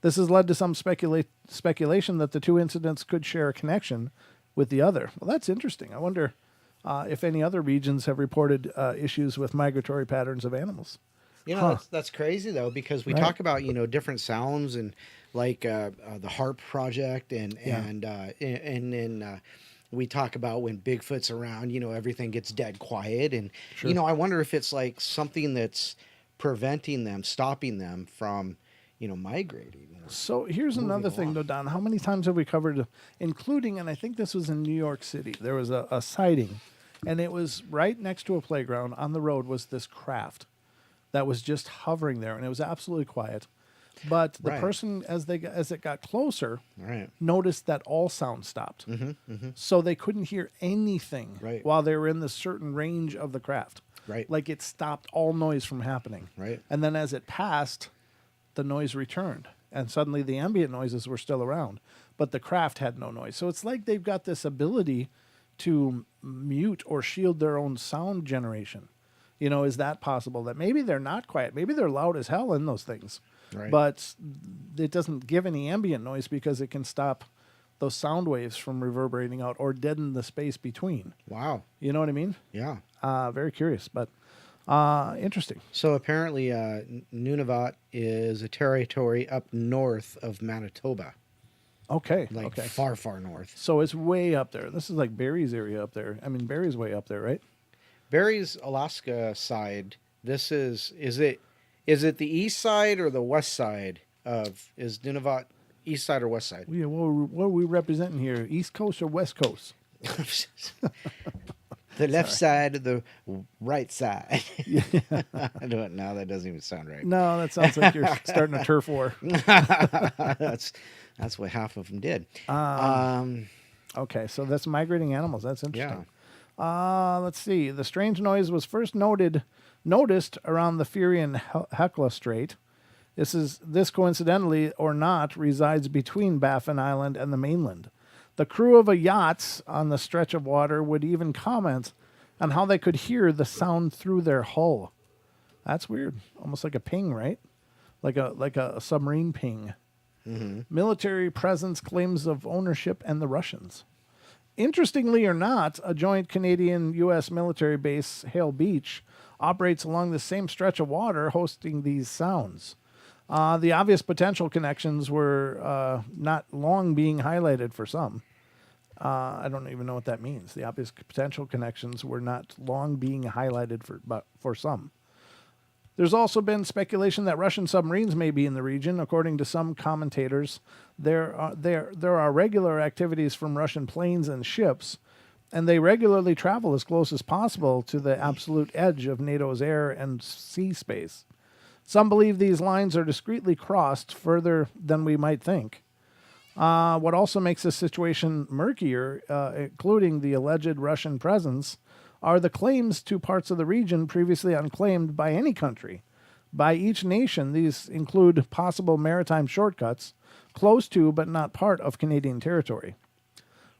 This has led to some speculation that the two incidents could share a connection with the other. Well, that's interesting. I wonder if any other regions have reported issues with migratory patterns of animals. You know, that's crazy, though, because we talk about, different sounds and like the HARP project and we talk about when Bigfoot's around, everything gets dead quiet. And, I wonder if it's like something that's preventing them, stopping them from, migrating. So here's another thing, though, Don. How many times have we covered, including, and I think this was in New York City, there was a sighting, and it was right next to a playground. On the road was this craft that was just hovering there, and it was absolutely quiet. But the person, as it got closer, noticed that all sound stopped. So they couldn't hear anything while they were in this certain range of the craft. Like it stopped all noise from happening. And then as it passed, the noise returned, and suddenly the ambient noises were still around, but the craft had no noise. So it's like they've got this ability to mute or shield their own sound generation. Is that possible? That maybe they're not quiet. Maybe they're loud as hell in those things. Right. But it doesn't give any ambient noise because it can stop those sound waves from reverberating out or deaden the space between. Wow. You know what I mean? Yeah. Very curious, but interesting. So apparently Nunavut is a territory up north of Manitoba. Okay. Far, far north. So it's way up there. This is like Barrie's area up there. I mean, Barrie's way up there, right? Barrie's Alaska side. This is it the east side or the west side is Nunavut east side or west side? Yeah, what are we representing here? East Coast or West Coast? The left side or the right side. I don't know. That doesn't even sound right. No, that sounds like you're starting a turf war. That's what half of them did. Okay, so that's migrating animals. That's interesting. Yeah. Let's see. The strange noise was first noticed around the Fury and Hecla Strait. This coincidentally or not resides between Baffin Island and the mainland. The crew of a yacht on the stretch of water would even comment on how they could hear the sound through their hull. That's weird. Almost like a ping, right? Like a submarine ping. Mm-hmm. Military presence, claims of ownership, and the Russians. Interestingly or not, a joint Canadian-U.S. military base, Hale Beach, operates along the same stretch of water hosting these sounds. The obvious potential connections were not long being highlighted for some. I don't even know what that means. The obvious potential connections were not long being highlighted for some. There's also been speculation that Russian submarines may be in the region. According to some commentators, there are regular activities from Russian planes and ships, and they regularly travel as close as possible to the absolute edge of NATO's air and sea space. Some believe these lines are discreetly crossed further than we might think. What also makes this situation murkier, including the alleged Russian presence, are the claims to parts of the region previously unclaimed by any country. By each nation, these include possible maritime shortcuts, close to but not part of Canadian territory.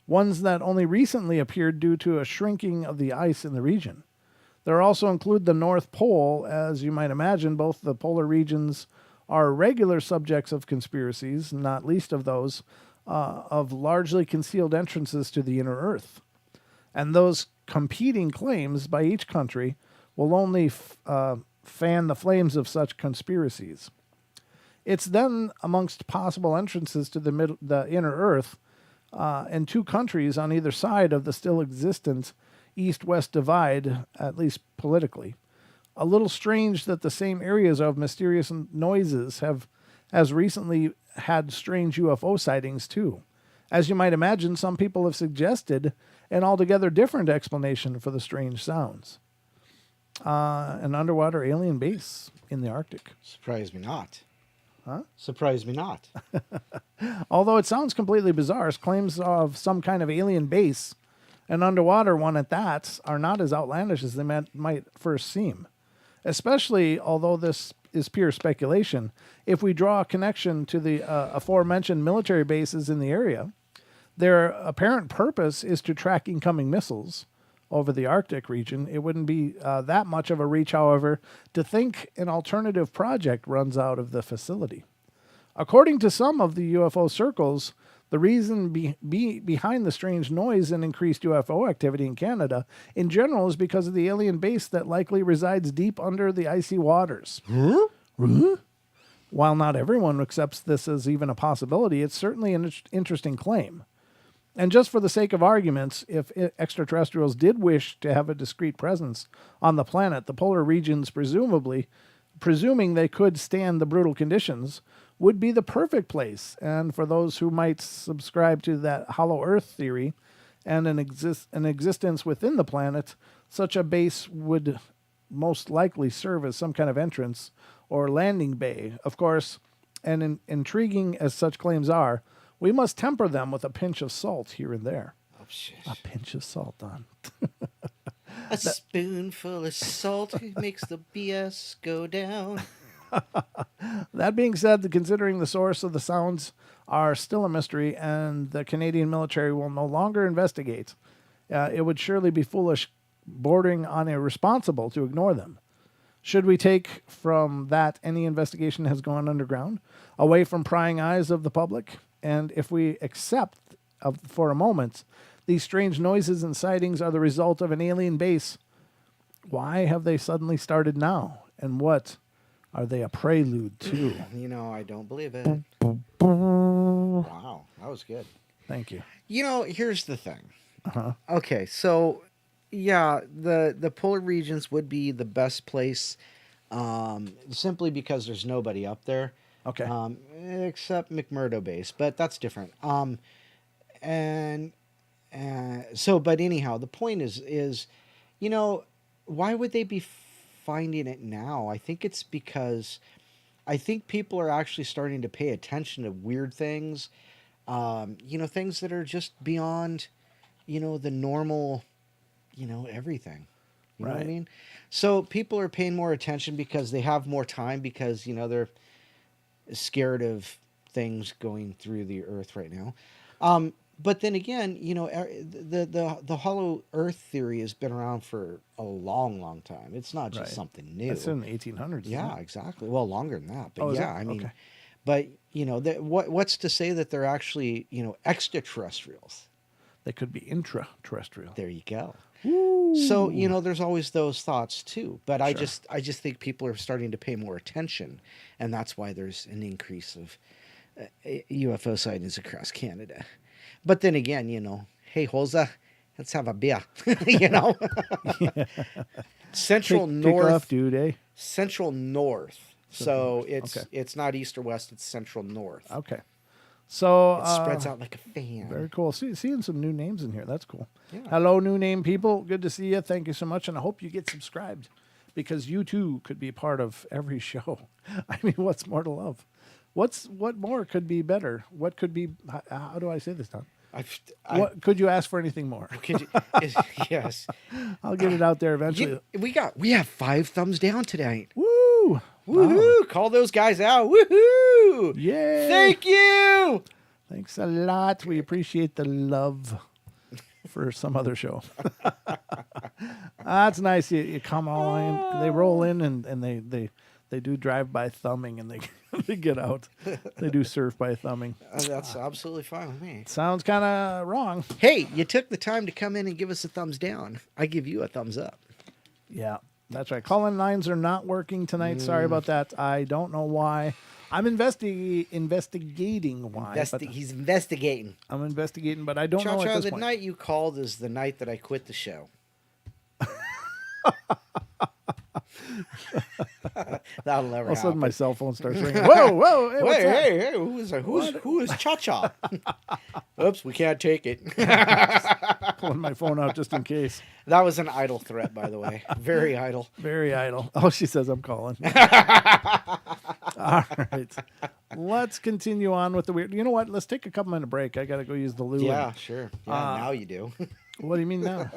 Ones that only recently appeared due to a shrinking of the ice in the region. There also include the North Pole. As you might imagine, both the polar regions are regular subjects of conspiracies, not least of those of largely concealed entrances to the inner Earth. And those competing claims by each country will only fan the flames of such conspiracies. It's then amongst possible entrances to the inner Earth and two countries on either side of the still existent east-west divide, at least politically. A little strange that the same areas of mysterious noises has recently had strange UFO sightings too. As you might imagine, some people have suggested an altogether different explanation for the strange sounds. An underwater alien base in the Arctic. Surprise me not. Huh? Surprise me not. Although it sounds completely bizarre, claims of some kind of alien base, an underwater one at that, are not as outlandish as they might first seem. Especially, although this is pure speculation, if we draw a connection to the aforementioned military bases in the area, their apparent purpose is to track incoming missiles over the Arctic region. It wouldn't be that much of a reach, however, to think an alternative project runs out of the facility. According to some of the UFO circles, the reason behind the strange noise and increased UFO activity in Canada in general is because of the alien base that likely resides deep under the icy waters. Huh? While not everyone accepts this as even a possibility, it's certainly an interesting claim. And just for the sake of arguments, if extraterrestrials did wish to have a discrete presence on the planet, the polar regions, presuming they could stand the brutal conditions, would be the perfect place. And for those who might subscribe to that hollow earth theory and an existence within the planet, such a base would most likely serve as some kind of entrance or landing bay. Of course, and intriguing as such claims are, we must temper them with a pinch of salt here and there. Oh, shit. A pinch of salt, Don. A spoonful of salt makes the BS go down. That being said, considering the source of the sounds are still a mystery and the Canadian military will no longer investigate, it would surely be foolish, bordering on irresponsible, to ignore them. Should we take from that any investigation has gone underground, away from prying eyes of the public? And if we accept for a moment these strange noises and sightings are the result of an alien base, why have they suddenly started now? And what are they a prelude to? You know, I don't believe it. Wow, that was good. Thank you. You know, here's the thing. Uh-huh. Okay, so yeah, the polar regions would be the best place, simply because there's nobody up there. Okay. Except McMurdo Base, but that's different. But anyhow, the point is, you know, why would they be finding it now? I think it's because I think people are actually starting to pay attention to weird things, you know, things that are just beyond, you know, the normal, you know, everything. You know what I mean? So people are paying more attention because they have more time, because, you know, they're scared of things going through the earth right now. But then again, you know, the hollow earth theory has been around for a long, long time. It's not just something new. It's in the 1800s. Yeah, exactly. Well, longer than that. But yeah, I mean, but, you know, what's to say that they're actually, you know, extraterrestrials? They could be intraterrestrial. There you go. Ooh. So, you know, there's always those thoughts too. But I just think people are starting to pay more attention, and that's why there's an increase of UFO sightings across Canada. But then again, you know, hey, Hosa, let's have a beer. You know, Central North, kick off, dude, eh? Central North. So it's not east or west; it's Central North. Okay. So it spreads out like a fan. Very cool. Seeing some new names in here. That's cool. Yeah. Hello, new name people. Good to see you. Thank you so much, and I hope you get subscribed, because you too could be part of every show. I mean, what's more to love? What more could be better? What could be? How do I say this, Tom? What could you ask for anything more? Yes, I'll get it out there eventually. We have 5 thumbs down tonight. Woo! Woohoo! Wow. Call those guys out. Woohoo! Yeah. Thank you. Thanks a lot. We appreciate the love for some other show. That's nice. You come all in. They roll in and they do drive-by thumbing, and they get out. They do surf by thumbing. That's absolutely fine with me. Sounds kind of wrong. Hey, you took the time to come in and give us a thumbs down. I give you a thumbs up. Yeah, that's right. Call-in lines are not working tonight. Sorry about that. I don't know why. I'm investigating why. He's investigating. I'm investigating, but I don't know at this the point. night you called is the night that I quit the show. That'll never happen. All of a sudden, my cell phone starts ringing. Whoa! Hey, who is Cha-Cha? Oops, we can't take it. Pulling my phone out just in case. That was an idle threat, by the way. Very idle. Very idle. Oh, she says I'm calling. All right. Let's continue on with the weird. You know what? Let's take a couple minute break. I got to go use the loo. Yeah, sure. Yeah, now you do. What do you mean now?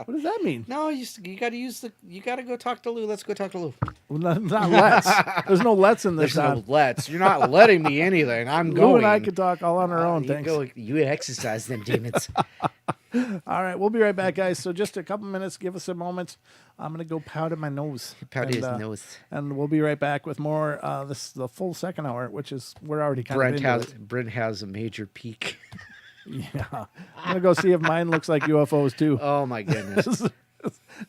What does that mean? No, you got to you got to go talk to Lou. Let's go talk to Lou. Well, not let's. There's no let's in this. There's no let's. You're not letting me anything. I'm going. Lou and I could talk all on our own. Thanks. You exercise them demons. All right, we'll be right back, guys. So just a couple minutes. Give us a moment. I'm gonna go powder my nose. Powder his nose. And we'll be right back with more. This is the full second hour, which is we're already kind of into it. Brent has a major peak. Yeah, I'm gonna go see if mine looks like UFOs too. Oh my goodness!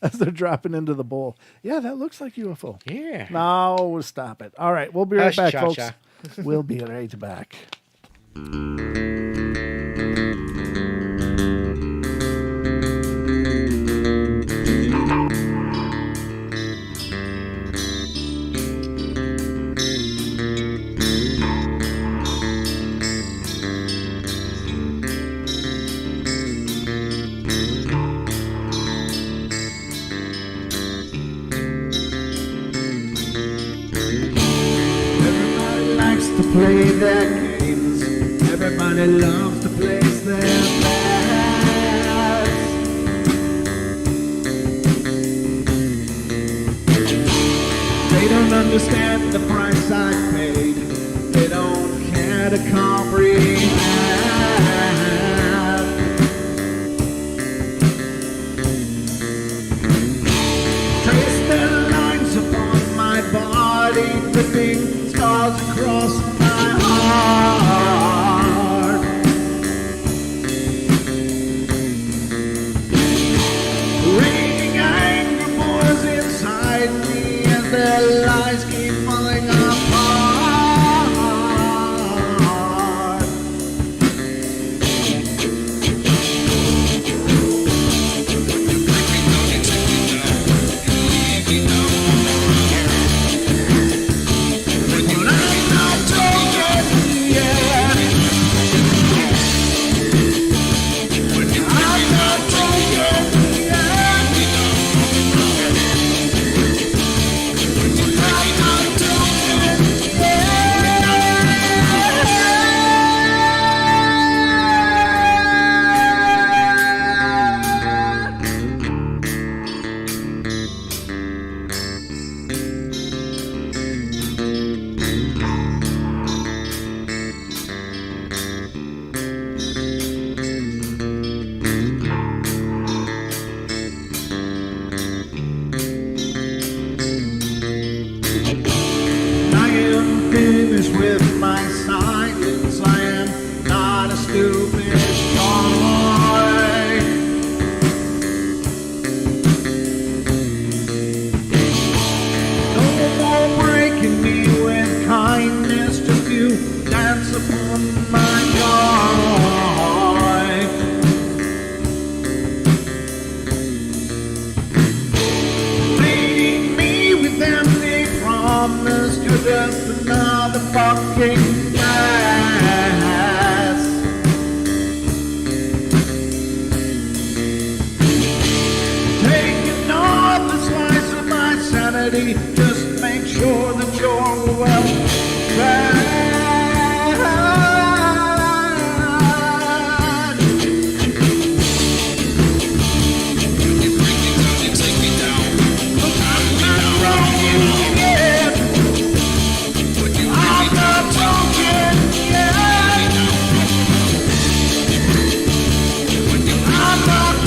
As they're dropping into the bowl. Yeah, that looks like UFO. Yeah. No, stop it. All right, we'll be right back, folks. We'll be right back. Play their games. Everybody loves to place their bets. They don't understand the price I paid. They don't care to comprehend. Trace the lines upon my body, dripping scars across my heart. Raging anger boils inside me as their lies keep falling apart. But I'm not broken yet. I'm not broken yet. I'm not broken I am finished with my silence. I am not a stupid toy. No more breaking me with kindness. Just you dance upon my joy. Leading me with empty promise. You're just another fucking mess. Taking all the slice of my sanity. Just make sure that you're well fed. I'm not broken yet. I'm not broken yet. I'm not broken yet. I'm not broken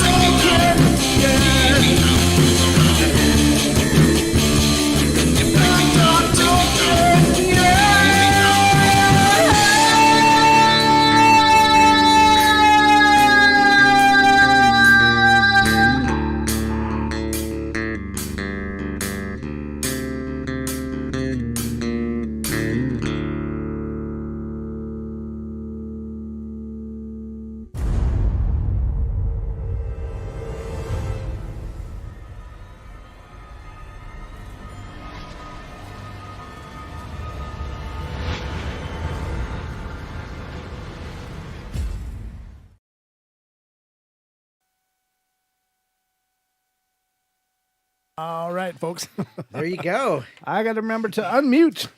All right, folks. There you go. I got to remember to unmute.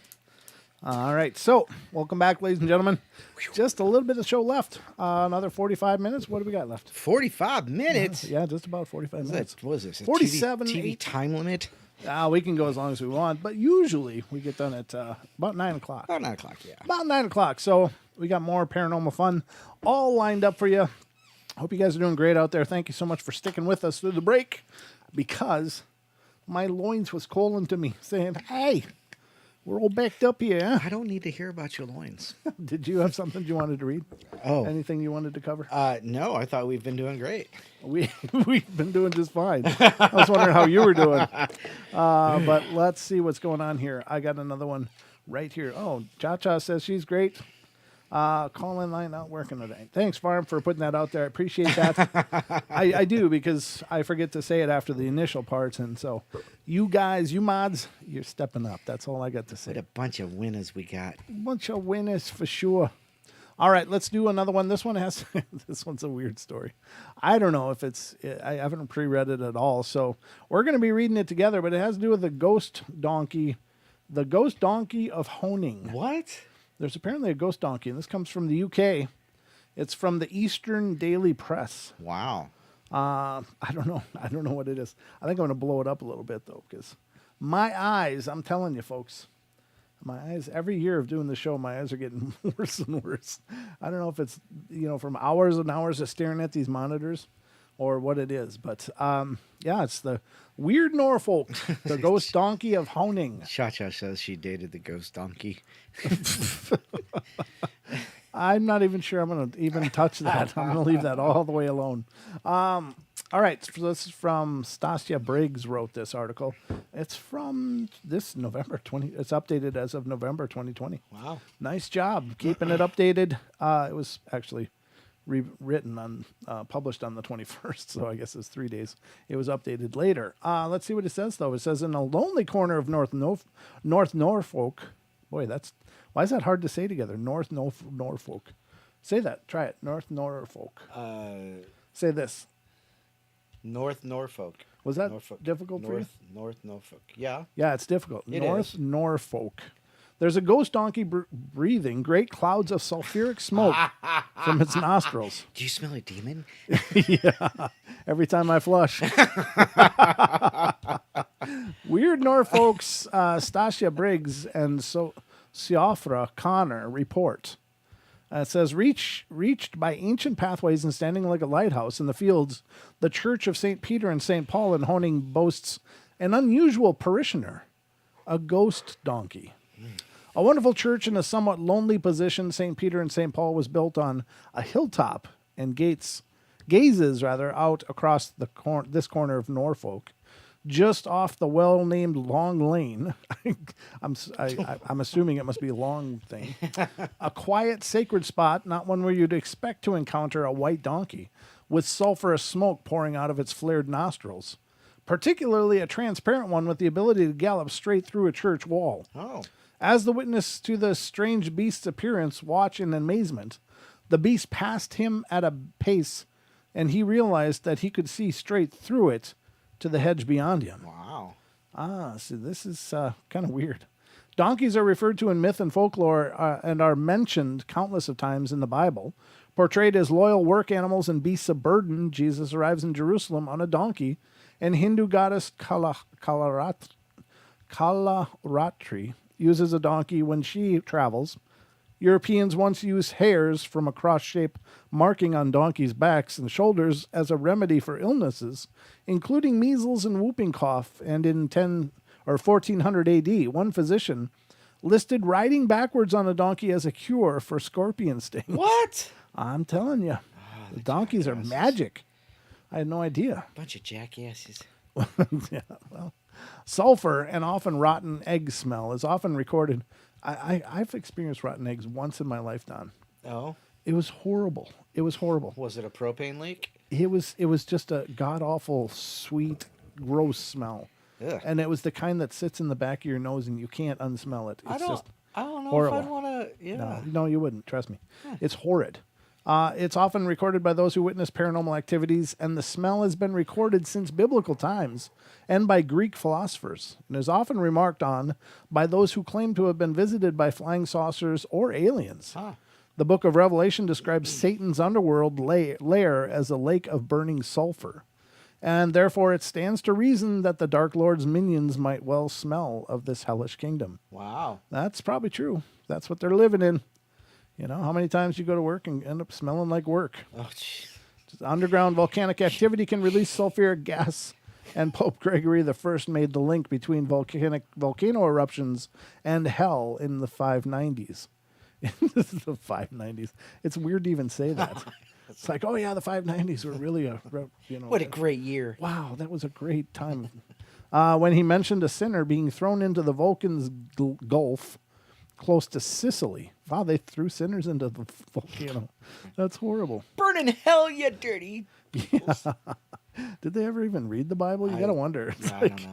All right, so welcome back, ladies and gentlemen. Just a little bit of show left. Another 45 minutes. What do we got left? 45 minutes. Yeah, just about 45 minutes. What is this? a 47, TV 8. time limit? We can go as long as we want, but usually we get done at about 9 o'clock. About 9 o'clock, yeah. About 9 o'clock. So we got more paranormal fun all lined up for you. Hope you guys are doing great out there. Thank you so much for sticking with us through the break, because my loins was calling to me saying, hey, we're all backed up here. Huh? I don't need to hear about your loins. Did you have something you wanted to read? Oh. Anything you wanted to cover? No, I thought we've been doing great. We've been doing just fine. I was wondering how you were doing. But let's see what's going on here. I got another one right here. Oh, Cha-Cha says she's great. Call-in line not working today. Thanks, Farm, for putting that out there. I appreciate that. I do, because I forget to say it after the initial parts. And so you guys, you mods, you're stepping up. That's all I got to say. What a bunch of winners we got. Bunch of winners for sure. All right, let's do another one. This one has, this one's a weird story. I don't know if I haven't pre-read it at all. So we're going to be reading it together, but it has to do with the ghost donkey of Honing. What? There's apparently a ghost donkey, and this comes from the UK. It's from the Eastern Daily Press. Wow. I don't know what it is. I think I'm going to blow it up a little bit, though, because My eyes, I'm telling you, folks, my eyes, every year of doing the show, my eyes are getting worse and worse. I don't know if it's, from hours and hours of staring at these monitors or what it is. But, yeah, it's the weird Norfolk, the ghost donkey of Honing. Cha-Cha says she dated the ghost donkey. I'm not even sure I'm going to even touch that. I'm going to leave that all the way alone. All right, so this is from Stasia Briggs wrote this article. It's from this November 20. It's updated as of November 2020. Wow. Nice job keeping it updated. It was actually rewritten published on the 21st, so I guess it's 3 days. It was updated later. Let's see what it says, though. It says, in a lonely corner of North Norfolk. Boy, why is that hard to say together? Norfolk. Say that. Try it. North Norfolk. Say this. North Norfolk. Was that Norfolk. difficult for you? North Norfolk. Yeah. Yeah, it's difficult. It North is. Norfolk. There's a ghost donkey breathing great clouds of sulfuric smoke from its nostrils. Do you smell a demon? Yeah, every time I flush. Weird Norfolk's Stasia Briggs and Siofra Connor report. It says, reached by ancient pathways and standing like a lighthouse in the fields, the Church of St. Peter and St. Paul in Honing boasts an unusual parishioner, a ghost donkey. A wonderful church in a somewhat lonely position, St. Peter and St. Paul was built on a hilltop and gazes out across this corner of Norfolk, just off the well-named Long Lane. I'm assuming it must be a long thing. A quiet, sacred spot, not one where you'd expect to encounter a white donkey with sulfurous smoke pouring out of its flared nostrils, particularly a transparent one with the ability to gallop straight through a church wall. Oh. As the witness to the strange beast's appearance watched in amazement, the beast passed him at a pace, and he realized that he could see straight through it to the hedge beyond him. Wow. So this is kind of weird. Donkeys are referred to in myth and folklore and are mentioned countless of times in the Bible. Portrayed as loyal work animals and beasts of burden, Jesus arrives in Jerusalem on a donkey, and Hindu goddess Kalaratri uses a donkey when she travels. Europeans once used hairs from a cross-shaped marking on donkeys' backs and shoulders as a remedy for illnesses, including measles and whooping cough. And in 1400 AD, one physician listed riding backwards on a donkey as a cure for scorpion stings. What? I'm telling you, the donkeys are magic. I had no idea. Bunch of jackasses. Yeah, well, sulfur and often rotten egg smell is often recorded. I've experienced rotten eggs once in my life, Don. Oh. It was horrible. It was horrible. Was it a propane leak? It was just a god awful, sweet, gross smell. Ugh. And it was the kind that sits in the back of your nose and you can't unsmell it. It's just I don't know horrible. if I'd want to. Yeah. No, you wouldn't. Trust me. It's horrid. It's often recorded by those who witness paranormal activities, and the smell has been recorded since biblical times and by Greek philosophers, and is often remarked on by those who claim to have been visited by flying saucers or aliens. Huh. The book of Revelation describes Satan's underworld lair as a lake of burning sulfur, and therefore it stands to reason that the Dark Lord's minions might well smell of this hellish kingdom. Wow. That's probably true. That's what they're living in. You know, how many times you go to work and end up smelling like work? Oh, jeez. Underground volcanic activity can release sulfuric gas, and Pope Gregory I made the link between volcano eruptions and hell in the 590s. The 590s. It's weird to even say that. It's like, oh yeah, the 590s were really What a great year. Wow, that was a great time. When he mentioned a sinner being thrown into the Vulcan's Gulf close to Sicily. Wow, they threw sinners into the volcano. That's horrible. Burn in hell, you dirty. Yeah. Did they ever even read the Bible? You got to wonder. It's I don't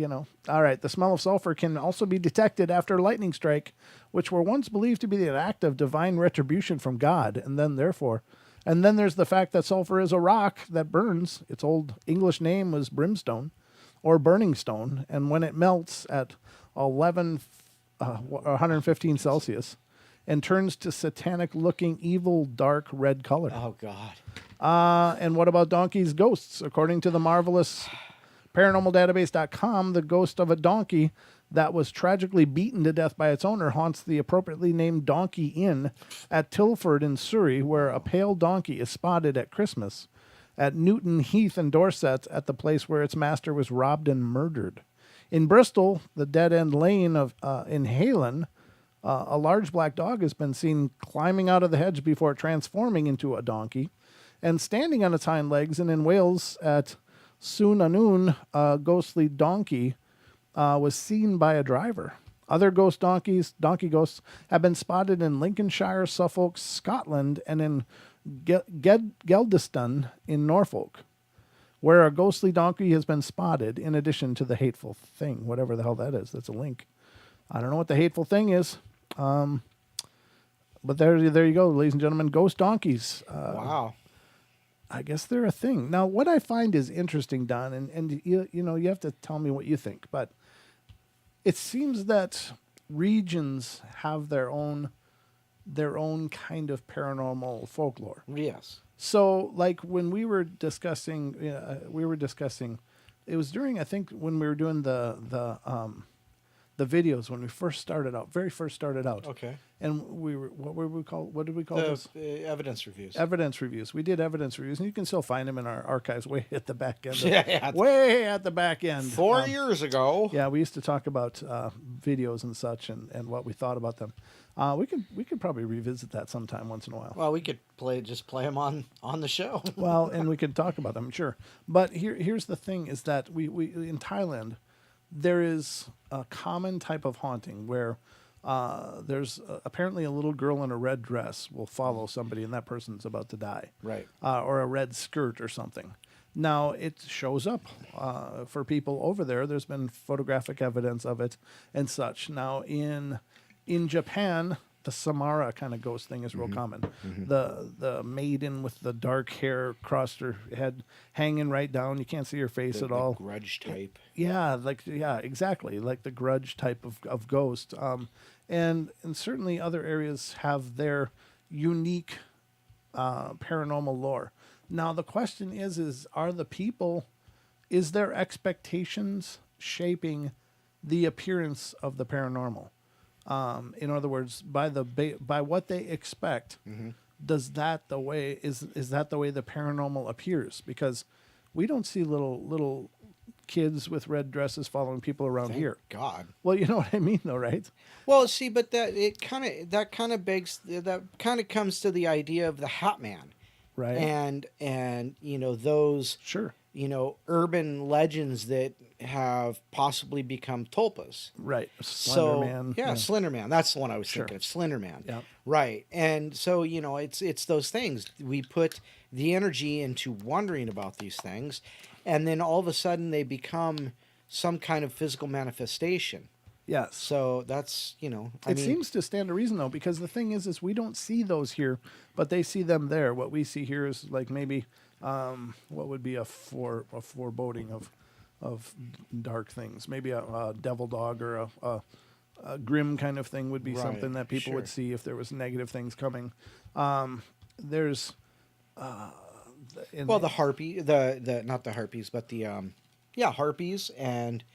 know. All right. The smell of sulfur can also be detected after a lightning strike, which were once believed to be the act of divine retribution from God. And then there's the fact that sulfur is a rock that burns. Its old English name was brimstone or burning stone. And when it melts at 115 Celsius and turns to satanic-looking, evil, dark red color. Oh, God. And what about donkeys' ghosts? According to the marvelous ParanormalDatabase.com, the ghost of a donkey that was tragically beaten to death by its owner haunts the appropriately named Donkey Inn at Tilford in Surrey, where a pale donkey is spotted at Christmas. At Newton Heath in Dorset, at the place where its master was robbed and murdered. In Bristol, the Dead End Lane in Halen, a large black dog has been seen climbing out of the hedge before transforming into a donkey and standing on its hind legs. And in Wales, at Sunanoon, a ghostly donkey was seen by a driver. Other donkey ghosts, have been spotted in Lincolnshire, Suffolk, Scotland, and in Geldeston in Norfolk, where a ghostly donkey has been spotted, in addition to the hateful thing, whatever the hell that is. That's a link. I don't know what the hateful thing is, but there you go, ladies and gentlemen. Ghost donkeys. Wow. I guess they're a thing. Now, what I find is interesting, Don, and you have to tell me what you think, but it seems that regions have their own kind of paranormal folklore. Yes. So, like when we were discussing, it was during, I think, when we were doing the videos when we very first started out. Okay. And what did we call this? Evidence reviews. Evidence reviews. We did evidence reviews, and you can still find them in our archives way at the back end. Yeah. Way at the back end. 4 years ago. Yeah, we used to talk about videos and such, and what we thought about them. We could probably revisit that sometime once in a while. Well, we could play them on the show. Well, and we could talk about them, sure. But here's the thing: is that we in Thailand, there is a common type of haunting where there's apparently a little girl in a red dress will follow somebody, and that person's about to die, Right. Or a red skirt or something. Now, it shows up for people over there. There's been photographic evidence of it and such. Now, in Japan, the Samara kind of ghost thing is real common. Mm-hmm. The maiden with the dark hair across her head, hanging right down. You can't see her face at all. Grudge type. Yeah, exactly. Like the grudge type of ghost. And certainly other areas have their unique paranormal lore. Now, the question is their expectations shaping the appearance of the paranormal? In other words, by what they expect, is that the way the paranormal appears? Because we don't see little kids with red dresses following people around here. God. Well, you know what I mean, though, right? Well, see, but that kind of comes to the idea of the Hat Man, Right. And those Sure. Urban legends that have possibly become tulpas. Right. So Man. yeah, Slender Man. That's the one I was Sure. thinking of. Slender Man. Yeah. Right. And so it's those things. We put the energy into wondering about these things, and then all of a sudden they become some kind of physical manifestation. Yes. So that's It seems to stand to reason, though, because the thing is we don't see those here, but they see them there. What we see here is like maybe what would be a foreboding of dark things. Maybe a devil dog or a grim kind of thing would be something that people would see if there was negative things coming. There's the harpy, the not the harpies, but the harpies, and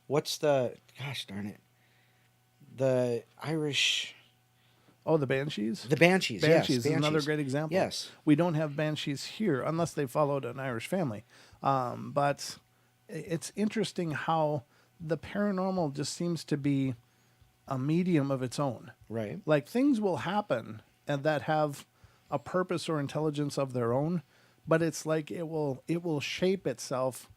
what's the gosh darn it, the Irish. Oh, the banshees? The banshees, Banshees yes. is another great example. Yes. We don't have banshees here unless they followed an Irish family. But it's interesting how the paranormal just seems to be a medium of its own. Right. Like things will happen and that have a purpose or intelligence of their own, but it's like it will shape itself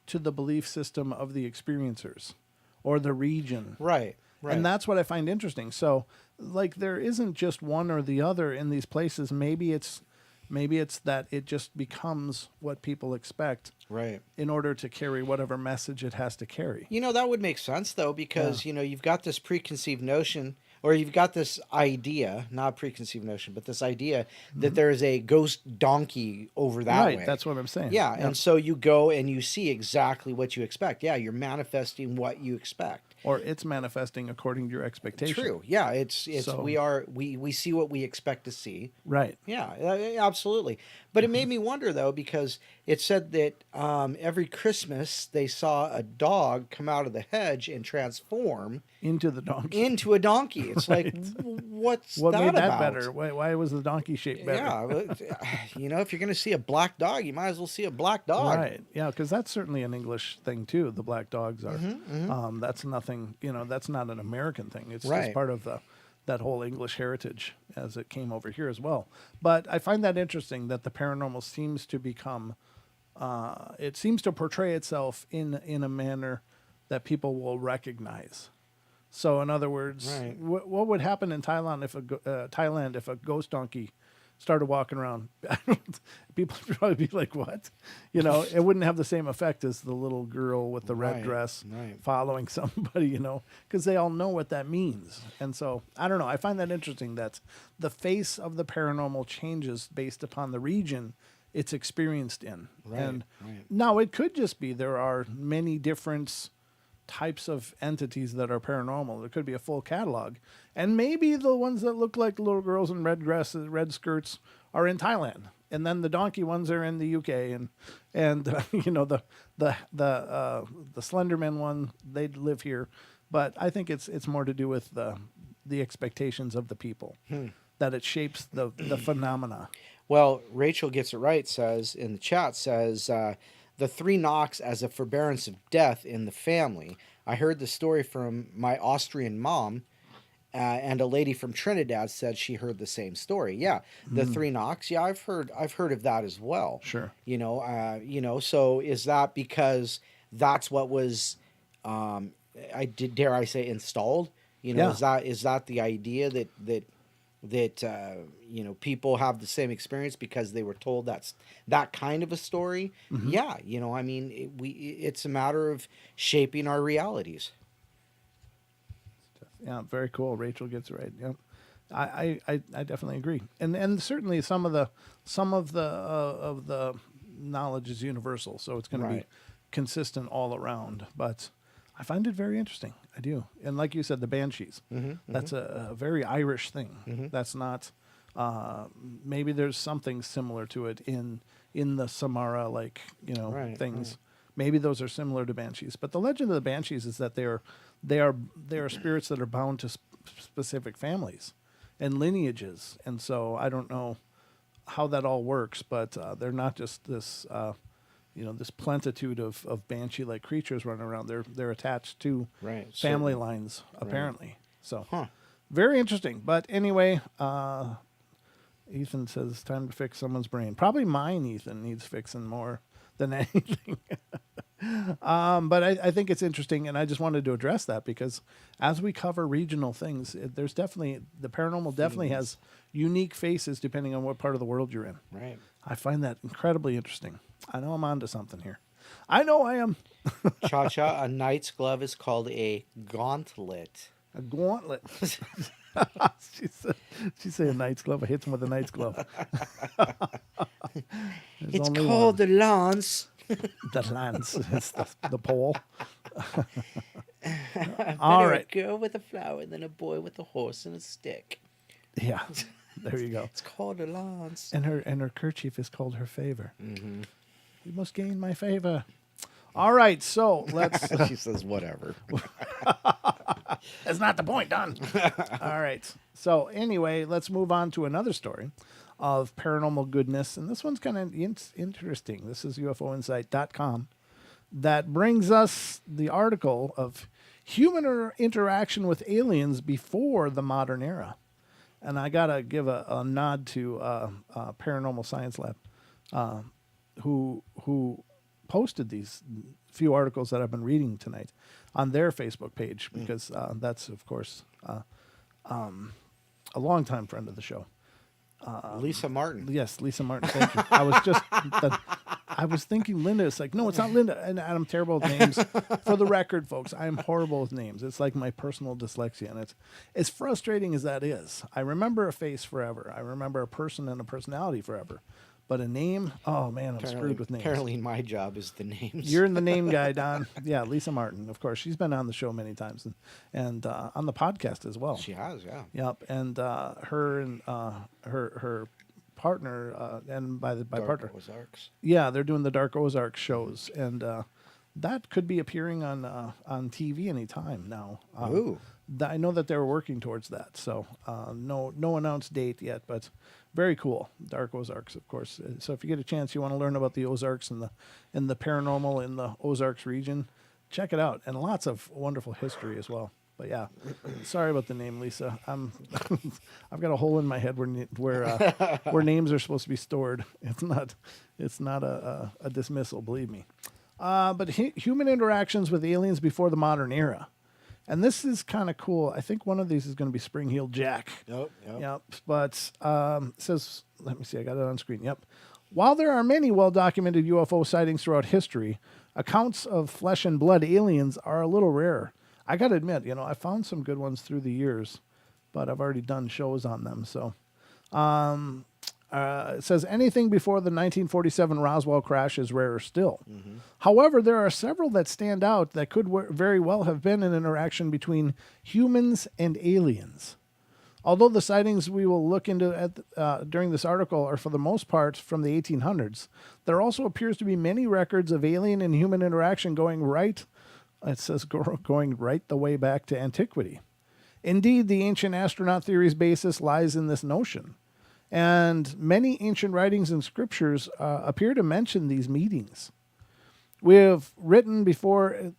to the belief system of the experiencers or the region. Right. And that's what I find interesting. So, like, there isn't just one or the other in these places. Maybe it's that it just becomes what people expect, right, in order to carry whatever message it has to carry. That would make sense though, because you've got this preconceived notion, or you've got this idea, not preconceived notion, but this idea that there is a ghost donkey over that way. Right, that's what I'm saying. Yeah, and so you go and you see exactly what you expect. Yeah, you're manifesting what you expect. Or it's manifesting according to your expectation. True. Yeah, it's So- we see what we expect to see. Right. Yeah, absolutely. But it made me wonder though, because it said that every Christmas they saw a dog come out of the hedge and transform Into the donkey. into a donkey. It's like, what's What that made that about? better? Why was the donkey shape better? Yeah, if you're going to see a black dog, you might as well see a black dog. Right. Yeah, because that's certainly an English thing too. The black dogs are. Mm-hmm, That's nothing. That's not an American thing. It's Right. just part of that whole English heritage as it came over here as well. But I find that interesting that the paranormal seems to become. It seems to portray itself in a manner that people will recognize. So, in other words, Right. what would happen in Thailand if a ghost donkey started walking around? People would probably be like, "What?" It wouldn't have the same effect as the little girl with the red Right, dress right. following somebody, because they all know what that means. And so, I don't know. I find that interesting that the face of the paranormal changes based upon the region it's experienced in. Right, And right. now it could just be there are many different types of entities that are paranormal. There could be a full catalog. And maybe the ones that look like little girls in red dresses, red skirts are in Thailand. And then the donkey ones are in the UK and the Slenderman one, they live here. But I think it's more to do with the expectations of the people that it shapes the phenomena. Well, Rachel Gets It Right says in the chat, the 3 knocks as a forbearance of death in the family. I heard the story from my Austrian mom, and a lady from Trinidad said she heard the same story. Yeah, the 3 knocks. Yeah, I've heard of that as well. Sure. So is that because that's what was, dare I say, installed? Yeah. Is that the idea that people have the same experience because they were told that's that kind of a story? Yeah, it's a matter of shaping our realities. Yeah, very cool. Rachel gets it right. Yeah, I definitely agree. And certainly some of the knowledge is universal, so it's going to be Right. consistent all around. But I find it very interesting. I do. And like you said, the banshees. That's a very Irish thing. That's not. Maybe there's something similar to it in the Samara Right, things. right. Maybe those are similar to banshees. But the legend of the banshees is that they are spirits that are bound to specific families and lineages. And so I don't know how that all works, but they're not just this this plentitude of banshee-like creatures running around. They're attached to Right, family certainly. lines, apparently. So Huh. very interesting. But anyway, Ethan says it's time to fix someone's brain. Probably mine, Ethan, needs fixing more than anything. But I think it's interesting, and I just wanted to address that because as we cover regional things, there's definitely the paranormal definitely has unique faces depending on what part of the world you're in. Right. I find that incredibly interesting. I know I'm onto something here. I know I am. Cha-cha, a knight's glove is called a gauntlet. A gauntlet. She said a knight's glove. I hit him with a knight's glove. It's called the lance. the lance. It's the pole. Better All right. A girl with a flower than a boy with a horse and a stick. Yeah. There you go. It's called a lance. And her kerchief is called her favor. You must gain my favor. All right, so let's. She says, whatever. That's not the point, Don. All right. So anyway, let's move on to another story of paranormal goodness, and this one's kind of interesting. This is UFOinsight.com that brings us the article of human interaction with aliens before the modern era. And I gotta give a nod to Paranormal Science Lab, who posted these few articles that I've been reading tonight on their Facebook page because that's of course a longtime friend of the show. Lisa Martin. Yes, Lisa Martin. Thank you. I was thinking Linda. It's like, no, it's not Linda. And I'm terrible with names. For the record, folks, I'm horrible with names. It's like my personal dyslexia, and it's as frustrating as that is. I remember a face forever. I remember a person and a personality forever. But a name? Oh, man, I'm screwed with names. Apparently my job is the names. You're in the name guy, Don. Yeah, Lisa Martin, of course. She's been on the show many times and on the podcast as well. She has, yeah. Yep, and her and her partner, and by Dark partner, Ozarks. yeah, they're doing the Dark Ozark shows, and that could be appearing on TV anytime now. Ooh. I know that they were working towards that, so no announced date yet, but very cool. Dark Ozarks, of course. So if you get a chance, you want to learn about the Ozarks and the paranormal in the Ozarks region, check it out, and lots of wonderful history as well. But yeah, sorry about the name, Lisa. I've got a hole in my head where names are supposed to be stored. It's not a dismissal, believe me. But human interactions with aliens before the modern era. And this is kind of cool. I think one of these is going to be Spring-Heeled Jack. Yep. But it says, let me see, I got it on screen. Yep. While there are many well-documented UFO sightings throughout history, accounts of flesh and blood aliens are a little rare. I got to admit, I found some good ones through the years, but I've already done shows on them. So it says anything before the 1947 Roswell crash is rarer still. Mm-hmm. However, there are several that stand out that could very well have been an interaction between humans and aliens. Although the sightings we will look into during this article are for the most part from the 1800s, there also appears to be many records of alien and human interaction going right the way back to antiquity. Indeed, the ancient astronaut theory's basis lies in this notion. And many ancient writings and scriptures appear to mention these meetings. We have written before,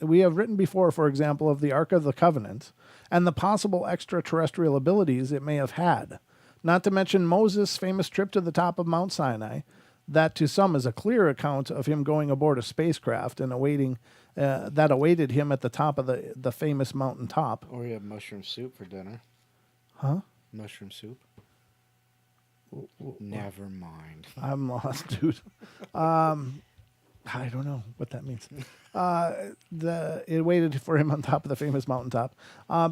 for example, of the Ark of the Covenant and the possible extraterrestrial abilities it may have had. Not to mention Moses' famous trip to the top of Mount Sinai, that to some is a clear account of him going aboard a spacecraft and that awaited him at the top of the famous mountain top. Or you have mushroom soup for dinner. Huh? Mushroom soup. Never mind. I'm lost, dude. I don't know what that means. It waited for him on top of the famous mountaintop.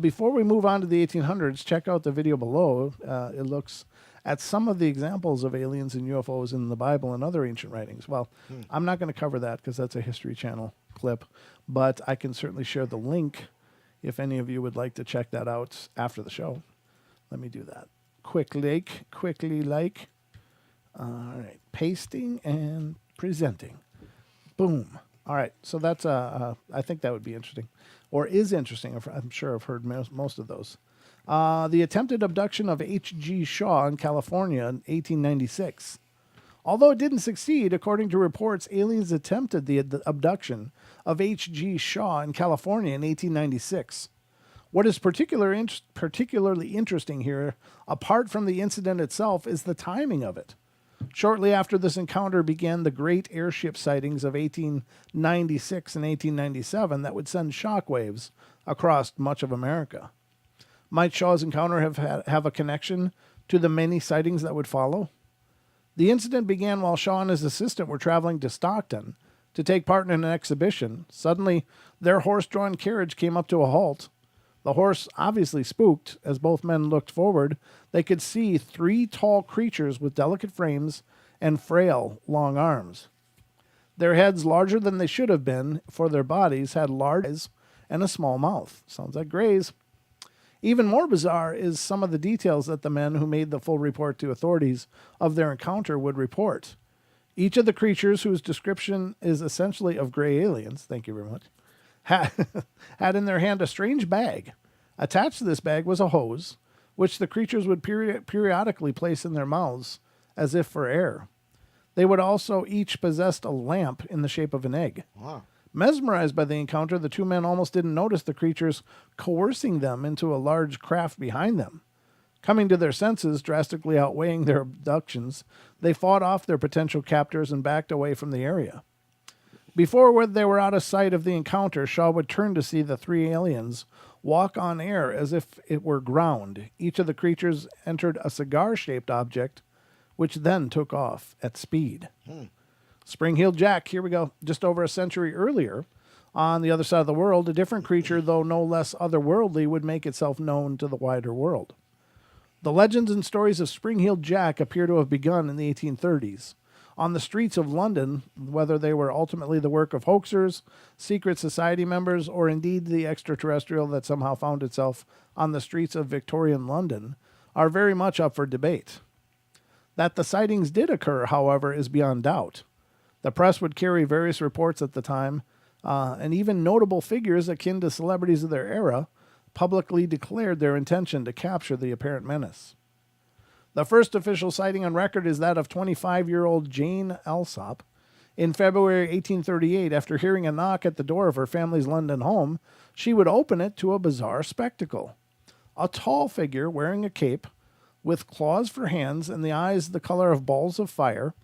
Before we move on to the 1800s, check out the video below. It looks at some of the examples of aliens and UFOs in the Bible and other ancient writings. Well, I'm not going to cover that because that's a History Channel clip, but I can certainly share the link if any of you would like to check that out after the show. Let me do that. Quickly like. All right, pasting and presenting. Boom. All right, so that's I think that would be interesting, or is interesting. I'm sure I've heard most of those. The attempted abduction of H.G. Shaw in California in 1896. Although it didn't succeed, according to reports, aliens attempted the abduction of H.G. Shaw in California in 1896. What is particularly interesting here, apart from the incident itself, is the timing of it. Shortly after this encounter began the great airship sightings of 1896 and 1897 that would send shockwaves across much of America. Might Shaw's encounter have a connection to the many sightings that would follow? The incident began while Shaw and his assistant were traveling to Stockton to take part in an exhibition. Suddenly, their horse-drawn carriage came up to a halt. The horse obviously spooked. As both men looked forward, they could see 3 tall creatures with delicate frames and frail, long arms. Their heads, larger than they should have been, for their bodies had large eyes and a small mouth. Sounds like Gray's. Even more bizarre is some of the details that the men who made the full report to authorities of their encounter would report. Each of the creatures, whose description is essentially of gray aliens, thank you very much, had in their hand a strange bag. Attached to this bag was a hose, which the creatures would periodically place in their mouths as if for air. They would also each possess a lamp in the shape of an egg. Wow. Mesmerized by the encounter, the 2 men almost didn't notice the creatures coercing them into a large craft behind them. Coming to their senses, drastically outweighing their abductions, they fought off their potential captors and backed away from the area. Before they were out of sight of the encounter, Shaw would turn to see the 3 aliens walk on air as if it were ground. Each of the creatures entered a cigar-shaped object, which then took off at speed. Spring-Heeled Jack, here we go. Just over a century earlier, on the other side of the world, a different creature, though no less otherworldly, would make itself known to the wider world. The legends and stories of Spring-Heeled Jack appear to have begun in the 1830s. On the streets of London, whether they were ultimately the work of hoaxers, secret society members, or indeed the extraterrestrial that somehow found itself on the streets of Victorian London, are very much up for debate. That the sightings did occur, however, is beyond doubt. The press would carry various reports at the time, and even notable figures akin to celebrities of their era publicly declared their intention to capture the apparent menace. The first official sighting on record is that of 25-year-old Jane Alsop. In February 1838, after hearing a knock at the door of her family's London home, she would open it to a bizarre spectacle. A tall figure wearing a cape, with claws for hands and the eyes the color of balls of fire,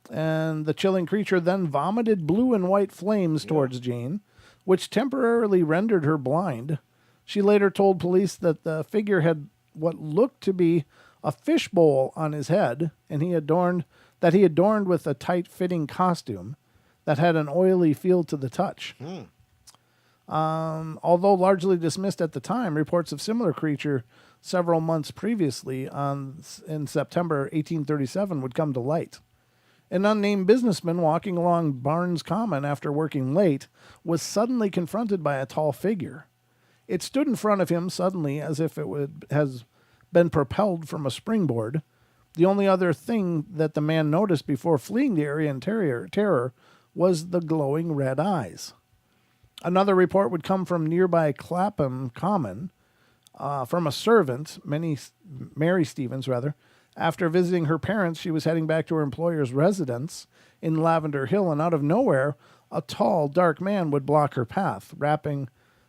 and the chilling creature then vomited blue and white flames towards Jane, which temporarily rendered her blind. She later told police that the figure had what looked to be a fishbowl on his head, and he adorned with a tight-fitting costume that had an oily feel to the touch. Although largely dismissed at the time, reports of similar creature several months previously, in September 1837, would come to light. An unnamed businessman walking along Barnes Common after working late was suddenly confronted by a tall figure. It stood in front of him suddenly as if has been propelled from a springboard. The only other thing that the man noticed before fleeing the area in terror was the glowing red eyes. Another report would come from nearby Clapham Common, from a servant, Mary Stevens, After visiting her parents, she was heading back to her employer's residence in Lavender Hill, and out of nowhere, a tall, dark man would block her path.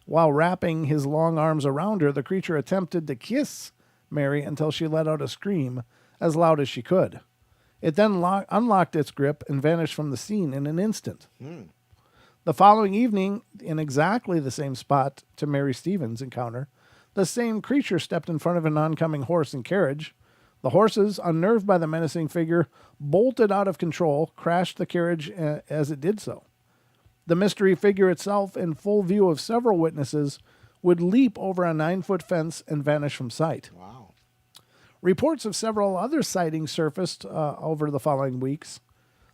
While wrapping his long arms around her, the creature attempted to kiss Mary until she let out a scream as loud as she could. It then unlocked its grip and vanished from the scene in an instant. The following evening, in exactly the same spot to Mary Stevens' encounter, the same creature stepped in front of an oncoming horse and carriage. The horses, unnerved by the menacing figure, bolted out of control, crashed the carriage as it did so. The mystery figure itself, in full view of several witnesses, would leap over a 9-foot fence and vanish from sight. Wow. Reports of several other sightings surfaced over the following weeks.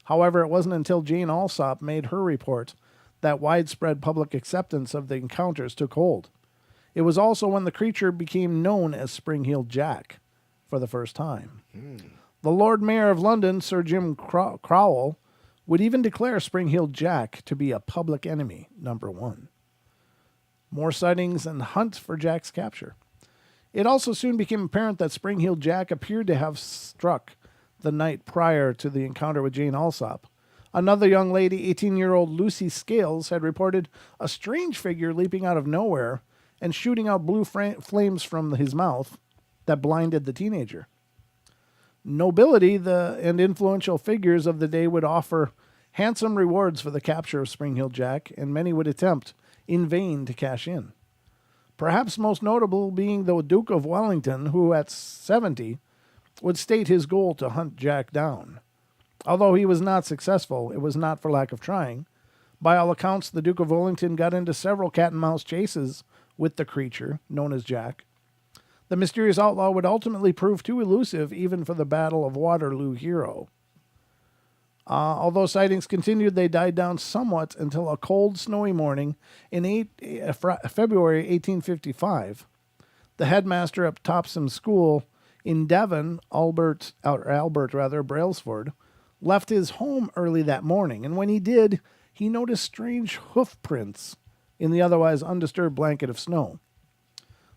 However, it wasn't until Jane Alsop made her report that widespread public acceptance of the encounters took hold. It was also when the creature became known as Spring-Heeled Jack for the first time. The Lord Mayor of London, Sir Jim Crowell, would even declare Spring-Heeled Jack to be a public enemy, number 1. More sightings and hunt for Jack's capture. It also soon became apparent that Spring-Heeled Jack appeared to have struck the night prior to the encounter with Jane Alsop. Another young lady, 18-year-old Lucy Scales, had reported a strange figure leaping out of nowhere and shooting out blue flames from his mouth that blinded the teenager. Nobility and influential figures of the day would offer handsome rewards for the capture of Spring-Heeled Jack, and many would attempt in vain to cash in. Perhaps most notable being the Duke of Wellington, who at 70 would state his goal to hunt Jack down. Although he was not successful, it was not for lack of trying. By all accounts, the Duke of Wellington got into several cat-and-mouse chases with the creature, known as Jack. The mysterious outlaw would ultimately prove too elusive even for the Battle of Waterloo hero. Although sightings continued, they died down somewhat until a cold, snowy morning in February 1855. The headmaster at Topsham School in Devon, Albert Brailsford, left his home early that morning, and when he did, he noticed strange hoof prints in the otherwise undisturbed blanket of snow.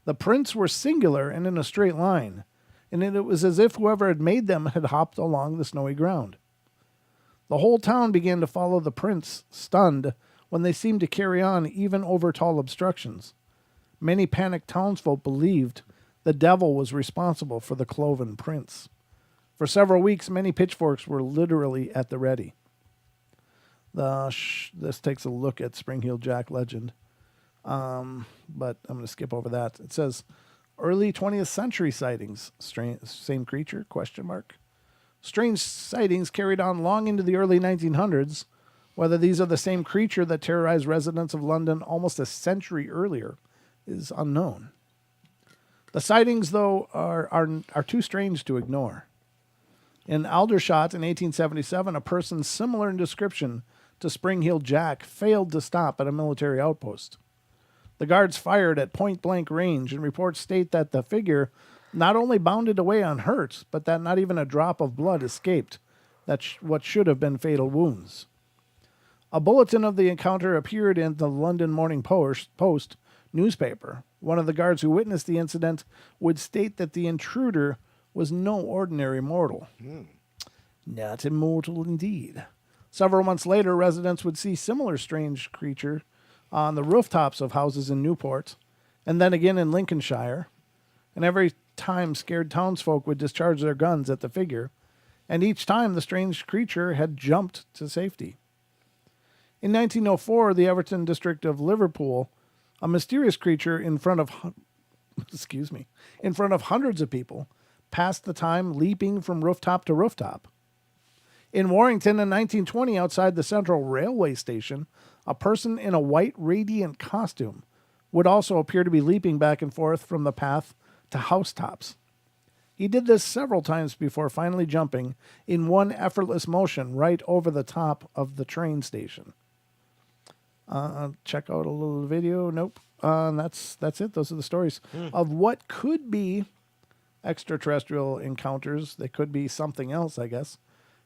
The prints were singular and in a straight line, and it was as if whoever had made them had hopped along the snowy ground. The whole town began to follow the prints, stunned, when they seemed to carry on even over tall obstructions. Many panicked townsfolk believed the devil was responsible for the cloven prints. For several weeks, many pitchforks were literally at the ready. This takes a look at Spring-Heeled Jack legend. But I'm going to skip over that. It says, early 20th century sightings. Same creature? ? Strange sightings carried on long into the early 1900s. Whether these are the same creature that terrorized residents of London almost a century earlier is unknown. The sightings, though, are too strange to ignore. In Aldershot in 1877, a person similar in description to Spring Heel Jack failed to stop at a military outpost. The guards fired at point-blank range, and reports state that the figure not only bounded away unhurt, but that not even a drop of blood escaped what should have been fatal wounds. A bulletin of the encounter appeared in the London Morning Post newspaper. One of the guards who witnessed the incident would state that the intruder was no ordinary mortal. Not immortal indeed. Several months later, residents would see similar strange creature on the rooftops of houses in Newport, and then again in Lincolnshire. And every time, scared townsfolk would discharge their guns at the figure, and each time the strange creature had jumped to safety. In 1904, the Everton district of Liverpool, a mysterious creature in front of hundreds of people, passed the time leaping from rooftop to rooftop. In Warrington in 1920, outside the Central Railway Station, a person in a white radiant costume would also appear to be leaping back and forth from the path to housetops. He did this several times before finally jumping in one effortless motion right over the top of the train station. Check out a little video. Nope. That's it. Those are the stories of what could be extraterrestrial encounters. They could be something else, I guess.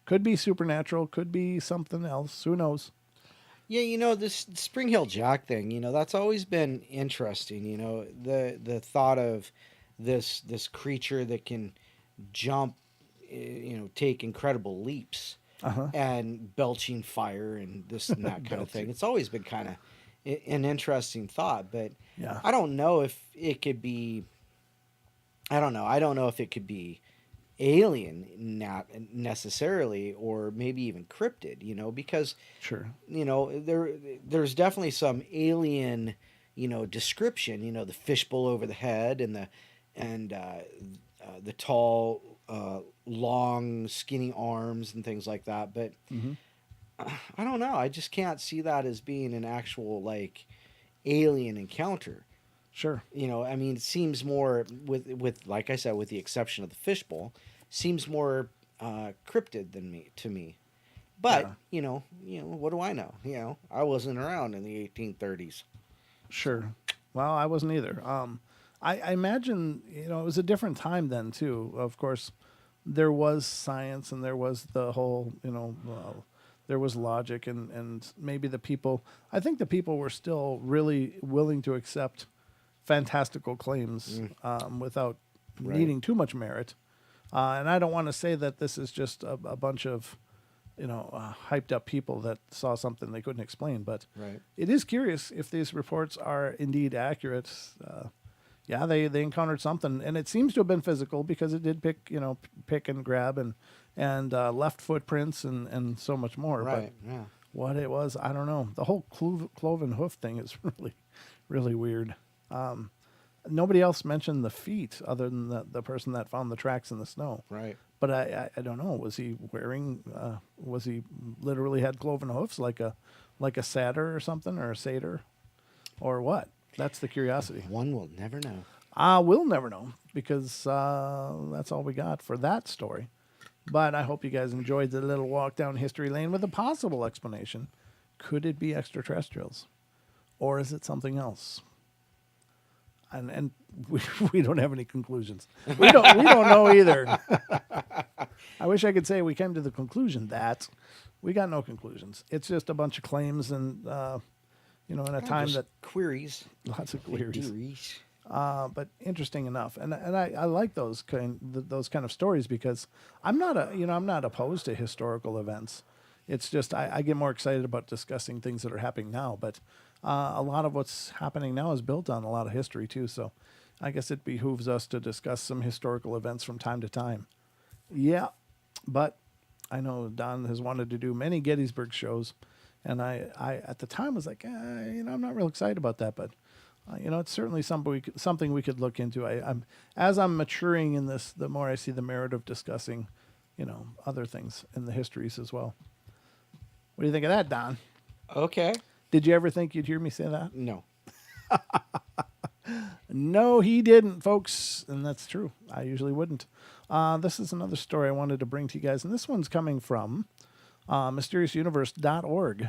Could be supernatural. Could be something else. Who knows? Yeah, this Spring Hill Jack thing, that's always been interesting. The thought of this creature that can jump, take incredible leaps and belching fire and this and that kind of thing. It's always been kind of an interesting thought, but yeah. I don't know if it could be. I don't know if it could be alien, not necessarily, or maybe even cryptid, because sure, there's definitely some alien, description, the fishbowl over the head and the tall, long, skinny arms and things like that. But I don't know. I just can't see that as being an actual alien encounter. Sure. It seems more with like I said, with the exception of the fishbowl, seems more cryptid to me. But yeah. What do I know? I wasn't around in the 1830s. Sure. Well, I wasn't either. I imagine it was a different time then too. Of course, there was science and there was the whole there was logic and maybe the people. I think the people were still really willing to accept fantastical claims without needing too much merit. And I don't want to say that this is just a bunch of, hyped up people that saw something they couldn't explain. But it is curious if these reports are indeed accurate. They encountered something, and it seems to have been physical because it did pick and grab and left footprints and so much more. Right. But yeah. what it was, I don't know. The whole cloven hoof thing is really, really weird. Nobody else mentioned the feet other than the person that found the tracks in the snow. Right. But I don't know. Was he wearing? Was he literally had cloven hoofs like a satyr or something, or a satyr, or what? That's the curiosity. One will never know. We'll never know because that's all we got for that story. But I hope you guys enjoyed the little walk down history lane with a possible explanation. Could it be extraterrestrials, or is it something else? And we don't have any conclusions. We don't know either. I wish I could say we came to the conclusion that we got no conclusions. It's just a bunch of claims and in a time that queries, lots of queries. But interesting enough, and I like those kind of stories because I'm not opposed to historical events. It's just I get more excited about discussing things that are happening now. But a lot of what's happening now is built on a lot of history too. So I guess it behooves us to discuss some historical events from time to time. Yeah, but I know Don has wanted to do many Gettysburg shows, and I at the time was like, I'm not real excited about that, but it's certainly something we could look into. As I'm maturing in this, the more I see the merit of discussing, other things in the histories as well. What do you think of that, Don? Okay. Did you ever think you'd hear me say that? No. No, he didn't, folks. And that's true. I usually wouldn't. This is another story I wanted to bring to you guys. And this one's coming from mysteriousuniverse.org.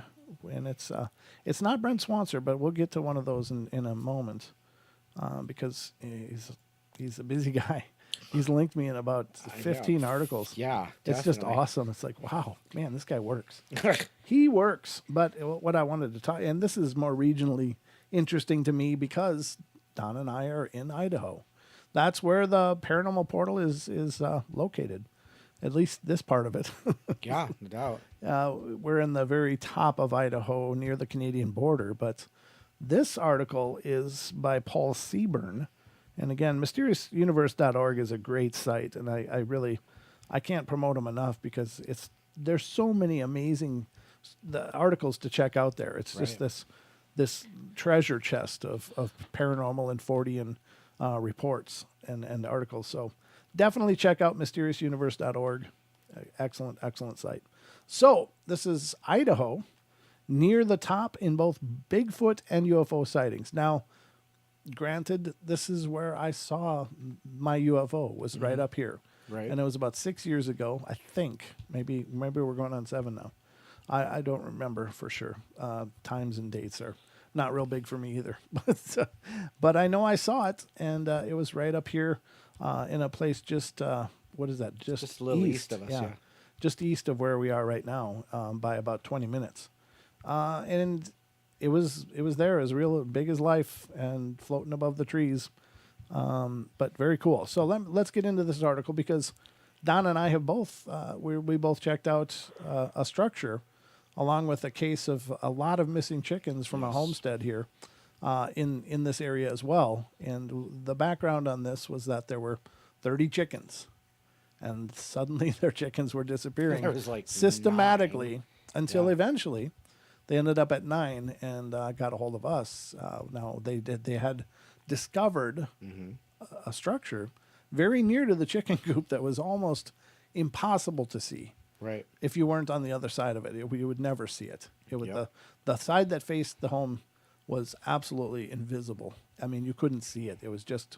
And it's not Brent Swanser, but we'll get to one of those in a moment because he's a busy guy. He's linked me in about 15 articles. Yeah, it's just definitely. awesome. It's like, wow, man, this guy works. He works. But what I wanted to talk, and this is more regionally interesting to me because Don and I are in Idaho. That's where the Paranormal Portal is located, at least this part of it. Yeah, no doubt. We're in the very top of Idaho near the Canadian border, but this article is by Paul Seaburn. And again, mysteriousuniverse.org is a great site, and I can't promote them enough because there's so many amazing the articles to check out there. It's just this treasure chest of paranormal and Fortean reports and articles. So definitely check out mysteriousuniverse.org. Excellent site. So this is Idaho, near the top in both Bigfoot and UFO sightings. Now, granted, this is where I saw my UFO, was right up here. Right. And it was about 6 years ago, I think. Maybe we're going on 7 now. I don't remember for sure. Times and dates are not real big for me either. But I know I saw it, and it was right up here in a place just, what is that? Just a little east of us, yeah. Just east of where we are right now by about 20 minutes. And it was there. It was real big as life and floating above the trees. But very cool. So let's get into this article because Don and I have both, we both checked out a structure along with a case of a lot of missing chickens from a homestead here in this area as well. And the background on this was that there were 30 chickens and suddenly their chickens were disappearing There was like systematically 9. until eventually they ended up at 9 and got a hold of us. Now they had discovered a structure very near to the chicken coop that was almost impossible to see. Right. If you weren't on the other side of it, you would never see it. It was the side that faced the home was absolutely invisible. I mean, you couldn't see it. It was just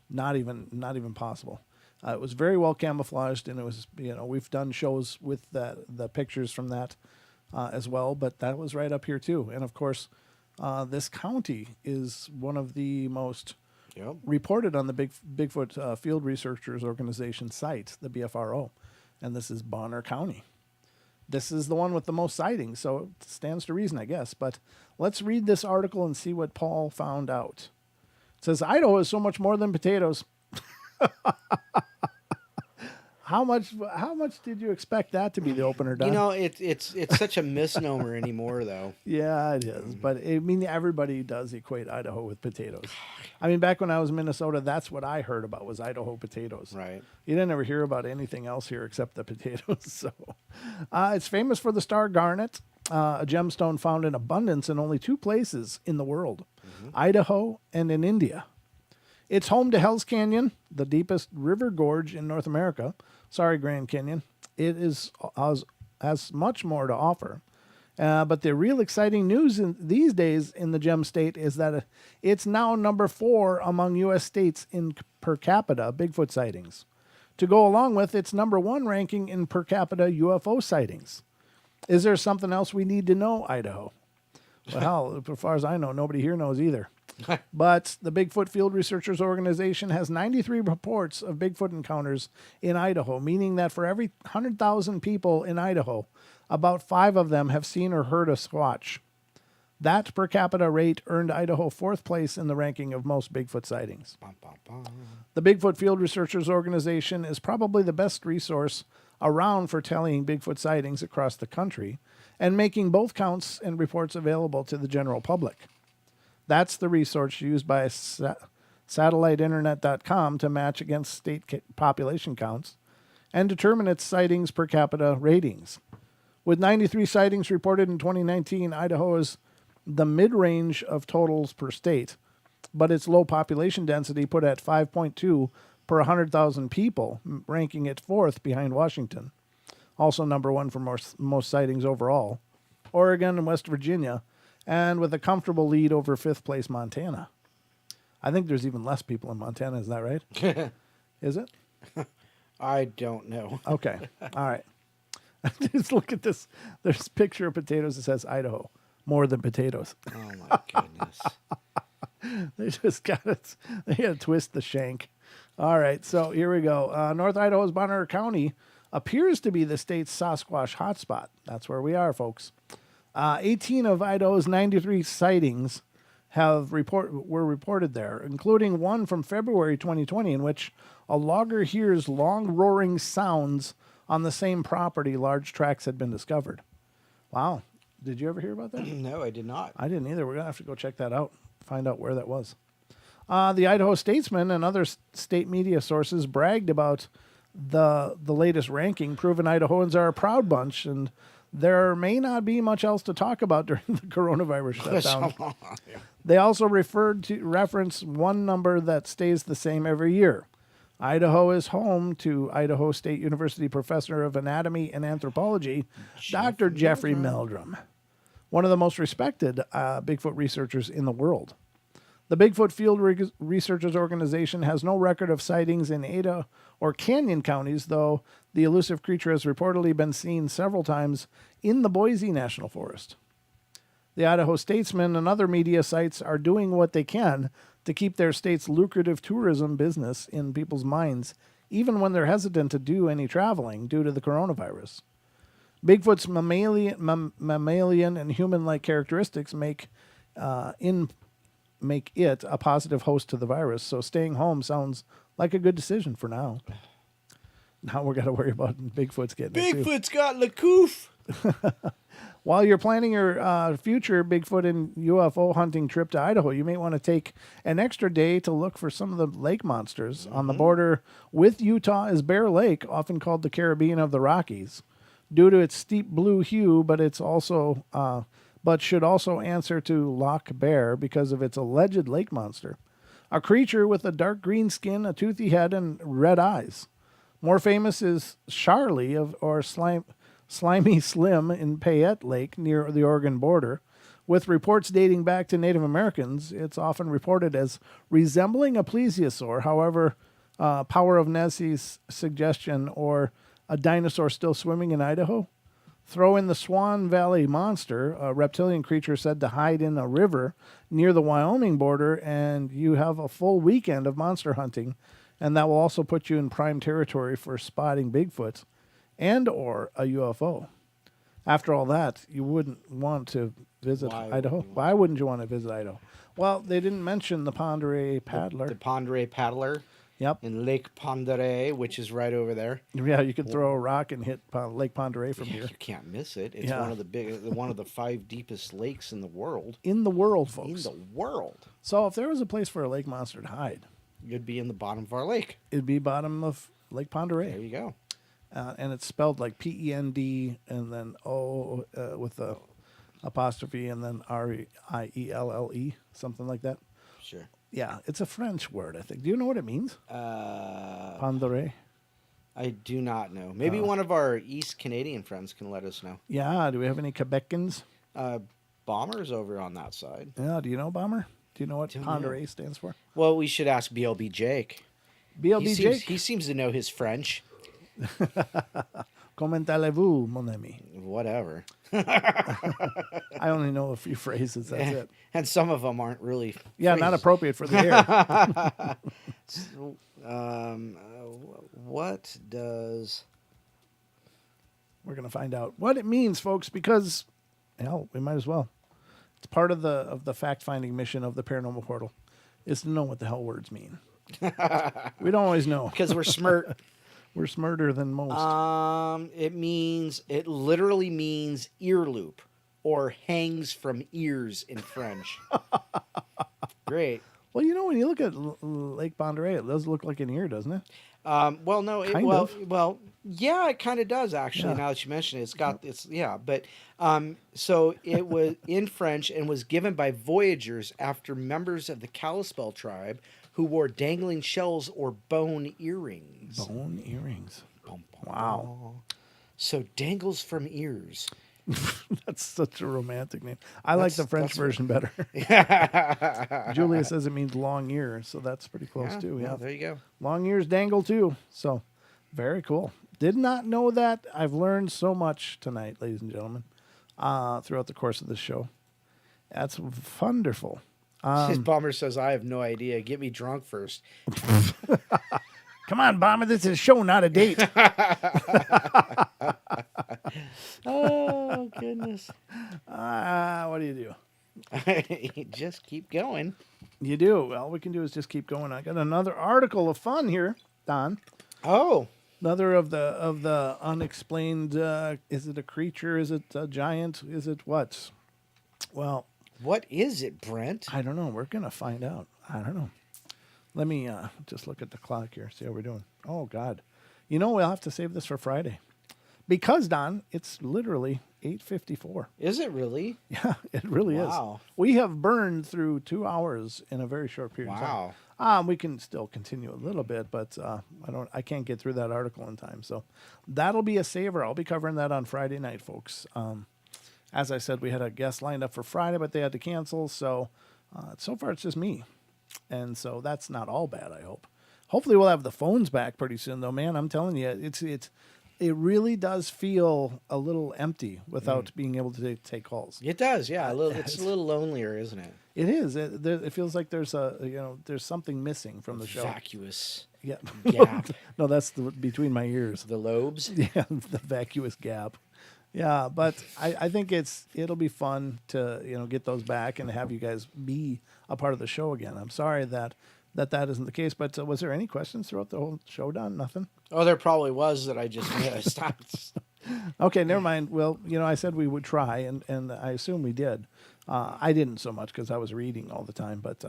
not even possible. It was very well camouflaged, and it was, we've done shows with the pictures from that as well, but that was right up here too. And of course, this county is one of the most reported on the Bigfoot Field Researchers Organization site, the BFRO, and this is Bonner County. This is the one with the most sightings, so it stands to reason, I guess. But let's read this article and see what Paul found out. It says, Idaho is so much more than potatoes. How much did you expect that to be the opener, Don? It's such a misnomer anymore, though. Yeah, it is. But I mean, everybody does equate Idaho with potatoes. I mean, back when I was in Minnesota, that's what I heard about was Idaho potatoes. Right. You didn't ever hear about anything else here except the potatoes. So, it's famous for the star garnet, a gemstone found in abundance in only 2 places in the world, Idaho and in India. It's home to Hell's Canyon, the deepest river gorge in North America. Sorry, Grand Canyon. It has much more to offer. But the real exciting news these days in the gem state is that it's now number 4 among U.S. states in per capita Bigfoot sightings. To go along with its number 1 ranking in per capita UFO sightings. Is there something else we need to know, Idaho? Well, as far as I know, nobody here knows either. But the Bigfoot Field Researchers Organization has 93 reports of Bigfoot encounters in Idaho, meaning that for every 100,000 people in Idaho, about 5 of them have seen or heard a Squatch. That per capita rate earned Idaho 4th place in the ranking of most Bigfoot sightings. The Bigfoot Field Researchers Organization is probably the best resource around for tallying Bigfoot sightings across the country and making both counts and reports available to the general public. That's the resource used by satelliteinternet.com to match against state population counts and determine its sightings per capita ratings. With 93 sightings reported in 2019, Idaho is the mid-range of totals per state, but its low population density put at 5.2 per 100,000 people, ranking it 4th behind Washington. Also number 1 for most sightings overall. Oregon and West Virginia, and with a comfortable lead over 5th place Montana. I think there's even less people in Montana. Is that right? Is it? I don't know. Okay. All right. Just look at this. There's a picture of potatoes that says Idaho. More than potatoes. Oh my goodness. They just got it. They had to twist the shank. All right. So here we go. North Idaho's Bonner County appears to be the state's Sasquatch hotspot. That's where we are, folks. 18 of Idaho's 93 sightings were reported there, including one from February 2020 in which a logger hears long roaring sounds on the same property large tracks had been discovered. Wow. Did you ever hear about that? No, I did not. I didn't either. We're going to have to go check that out, find out where that was. The Idaho Statesman and other state media sources bragged about the latest ranking, proving Idahoans are a proud bunch, and there may not be much else to talk about during the coronavirus shutdown. They also reference one number that stays the same every year. Idaho is home to Idaho State University professor of anatomy and anthropology, Dr. Jeffrey Meldrum, one of the most respected Bigfoot researchers in the world. The Bigfoot Field Researchers Organization has no record of sightings in Ada or Canyon counties, though the elusive creature has reportedly been seen several times in the Boise National Forest. The Idaho Statesman and other media sites are doing what they can to keep their state's lucrative tourism business in people's minds, even when they're hesitant to do any traveling due to the coronavirus. Bigfoot's mammalian and human-like characteristics make it a positive host to the virus, so staying home sounds like a good decision for now. Now we're going to worry about Bigfoot's getting it too. Bigfoot's got the coof. While you're planning your future Bigfoot and UFO hunting trip to Idaho, you may want to take an extra day to look for some of the lake monsters. On the border with Utah is Bear Lake, often called the Caribbean of the Rockies, due to its steep blue hue, but should also answer to Loch Bear because of its alleged lake monster, a creature with a dark green skin, a toothy head, and red eyes. More famous is Charlie or Slimy Slim in Payette Lake near the Oregon border. With reports dating back to Native Americans, it's often reported as resembling a plesiosaur. However, Power of Nessie's suggestion or a dinosaur still swimming in Idaho? Throw in the Swan Valley Monster, a reptilian creature said to hide in a river near the Wyoming border, and you have a full weekend of monster hunting, and that will also put you in prime territory for spotting Bigfoot and or a UFO. After all that, you wouldn't want to visit Idaho. Why wouldn't you want to visit Idaho? Well, they didn't mention the Pend Oreille Paddler. The Pend Oreille Paddler. Yep. In Lake Pend Oreille, which is right over there. Yeah, you could throw a rock and hit Lake Pend Oreille from here. You can't miss it. It's one of the 5 deepest lakes in the world. In the world, folks. In the world. So if there was a place for a lake monster to hide, you'd be in the bottom of our lake. It'd be bottom of Lake Pend Oreille. There you go. And it's spelled like P-E-N-D and then O with a apostrophe and then R-I-E-L-L-E, something like that. Sure. Yeah, it's a French word, I think. Do you know what it means? Pend Oreille? I do not know. Maybe one of our East Canadian friends can let us know. Yeah, do we have any Quebecans? Bomber's over on that side. Yeah, do you know Bomber? Do you know what Pend Oreille stands for? Well, we should ask BLB Jake. BLB Jake? He seems to know his French. Comment allez-vous, mon ami? Whatever. I only know a few phrases, that's it. And some of them aren't really phrases. Not appropriate for the air. What does... We're going to find out what it means, folks, because, hell, we might as well. It's part of the fact-finding mission of the Paranormal Portal, is to know what the hell words mean. We don't always know. Because we're smart. We're smarter than most. It literally means ear loop or hangs from ears in French. Great. Well, you know, when you look at Lake Pend Oreille, it does look like an ear, doesn't it? Well, no. Well, yeah, it kind of does actually. Yeah. Now that you mention it, but so it was in French and was given by voyagers after members of the Kalispel tribe who wore dangling shells or bone earrings. Bone earrings. Wow. So dangles from ears. That's such a romantic name. I like the French version better. Julia says it means long ear, so that's pretty close too. Yeah, there you go. long ears dangle too. So very cool. Did not know that. I've learned so much tonight, ladies and gentlemen, throughout the course of this show. That's wonderful. His bomber says, "I have no idea. Get me drunk first." Come on, Bomber. This is a show, not a date. Oh goodness! What do you do? Just keep going. You do. All we can do is just keep going. I got another article of fun here, Don. Oh, Another of the unexplained. Is it a creature? Is it a giant? Is it what? Well, what is it, Brent? I don't know. We're gonna find out. I don't know. Let me just look at the clock here. See how we're doing. Oh God, we'll have to save this for Friday, because Don, it's literally 8:54. Is it really? Yeah, it really Wow. is. We have burned through 2 hours in a very short period of Wow. time. We can still continue a little bit, but I can't get through that article in time. So that'll be a saver. I'll be covering that on Friday night, folks. As I said, we had a guest lined up for Friday, but they had to cancel. So far it's just me. And so that's not all bad, I hope. Hopefully we'll have the phones back pretty soon, though, man. I'm telling you, it really does feel a little empty without being able to take calls. It does, yeah. It's a little lonelier, isn't it? It is. It feels like there's there's something missing from the show. Vacuous Yeah. gap. No, that's between my ears. The lobes. Yeah, the vacuous gap. Yeah, but I think it'll be fun to get those back and have you guys be a part of the show again. I'm sorry that isn't the case, but was there any questions throughout the whole show, Don? Nothing? Oh, there probably was that I just missed. Okay, never mind. Well, I said we would try, and I assume we did. I didn't so much because I was reading all the time, but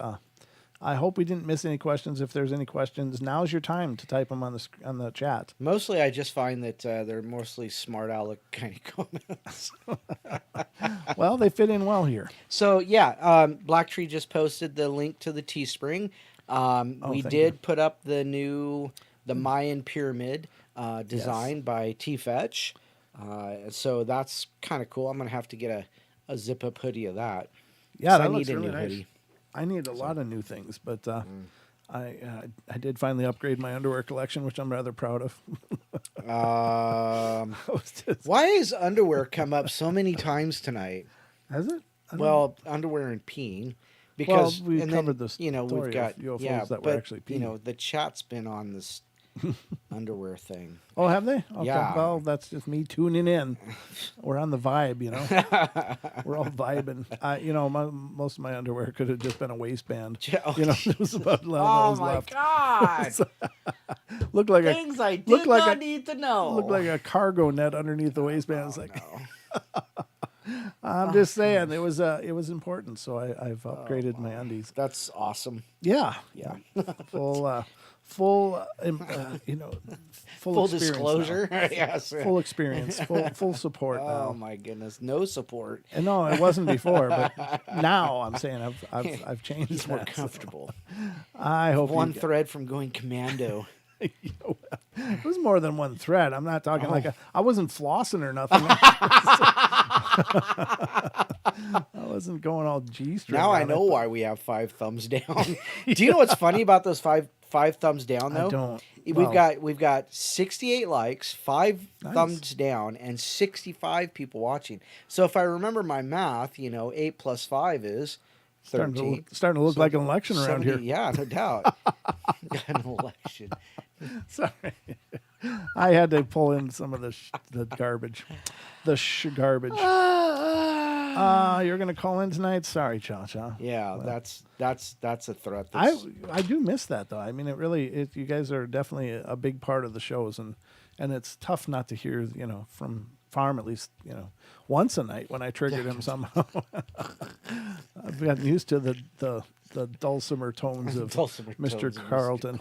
I hope we didn't miss any questions. If there's any questions, now's your time to type them on the chat. Mostly, I just find that they're mostly smart aleck kind of comments. Well, they fit in well here. So yeah, Black Tree just posted the link to the Teespring. We did put up the Mayan pyramid designed by T Fetch. So that's kind of cool. I'm gonna have to get a zip up hoodie of that. Yeah, that I looks need a really new nice. hoodie. I need a lot of new things, but I did finally upgrade my underwear collection, which I'm rather proud of. Why has underwear come up so many times tonight? Has it? Well, underwear and peeing. Because we and covered then, this. we've got UFOs that were actually peeing. the chat's been on this underwear thing. Oh, have they? Okay. Yeah. Well, that's just me tuning in. We're on the vibe, We're all vibing. Most of my underwear could have just been a waistband. There was about 11 Oh those my left. God! Looked like Things I did not need to know. Looked like a cargo net underneath the waistband. It's like, I'm just saying it was important, so I've upgraded my undies. That's awesome. Yeah. Full disclosure. Yes. Full experience. Full support now. Oh my goodness, no support. And no, it wasn't before, but now I'm saying I've changed. It's more that, comfortable. So I hope One thread from going commando. It was more than one thread. I'm not talking I wasn't flossing or nothing. I wasn't going all G-string. Now I know why we have 5 thumbs down. Do you know what's funny about those five thumbs down though? I don't. We've got 68 likes, 5 thumbs down, and 65 people watching. So if I remember my math, 8 plus 5 is 13. Starting to look like an election around 70, here. Yeah, no doubt. An election. Sorry. I had to pull in some of the garbage. The garbage. You're going to call in tonight? Sorry, Cha-Cha. Yeah, well, that's a threat. I do miss that, though. I mean, you guys are definitely a big part of the shows, and it's tough not to hear, from Farm at least, once a night when I triggered him somehow. I've gotten used to the dulcimer tones of Mr. Carlton.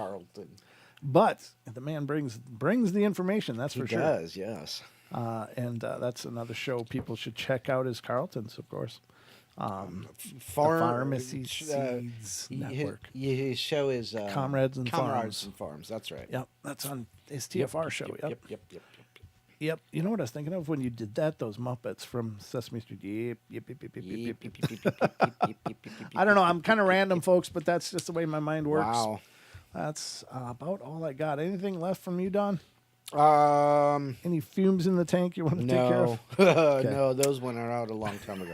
But the man brings the information, that's for sure. He does, yes. And that's another show people should check out is Carlton's, of course. Pharmacy Seeds Network. His show is Comrades and Comrades Farms. and Farms, that's right. Yep, that's on his TFR show. Yep. Yep. You know what I was thinking of when you did that? Those Muppets from Sesame Street. Yep. I don't know. I'm kind of random, folks, but that's just the way my mind works. Wow. That's about all I got. Anything left from you, Don? Um, Any fumes in the tank you want to take care no, of? no, those went out a long time ago.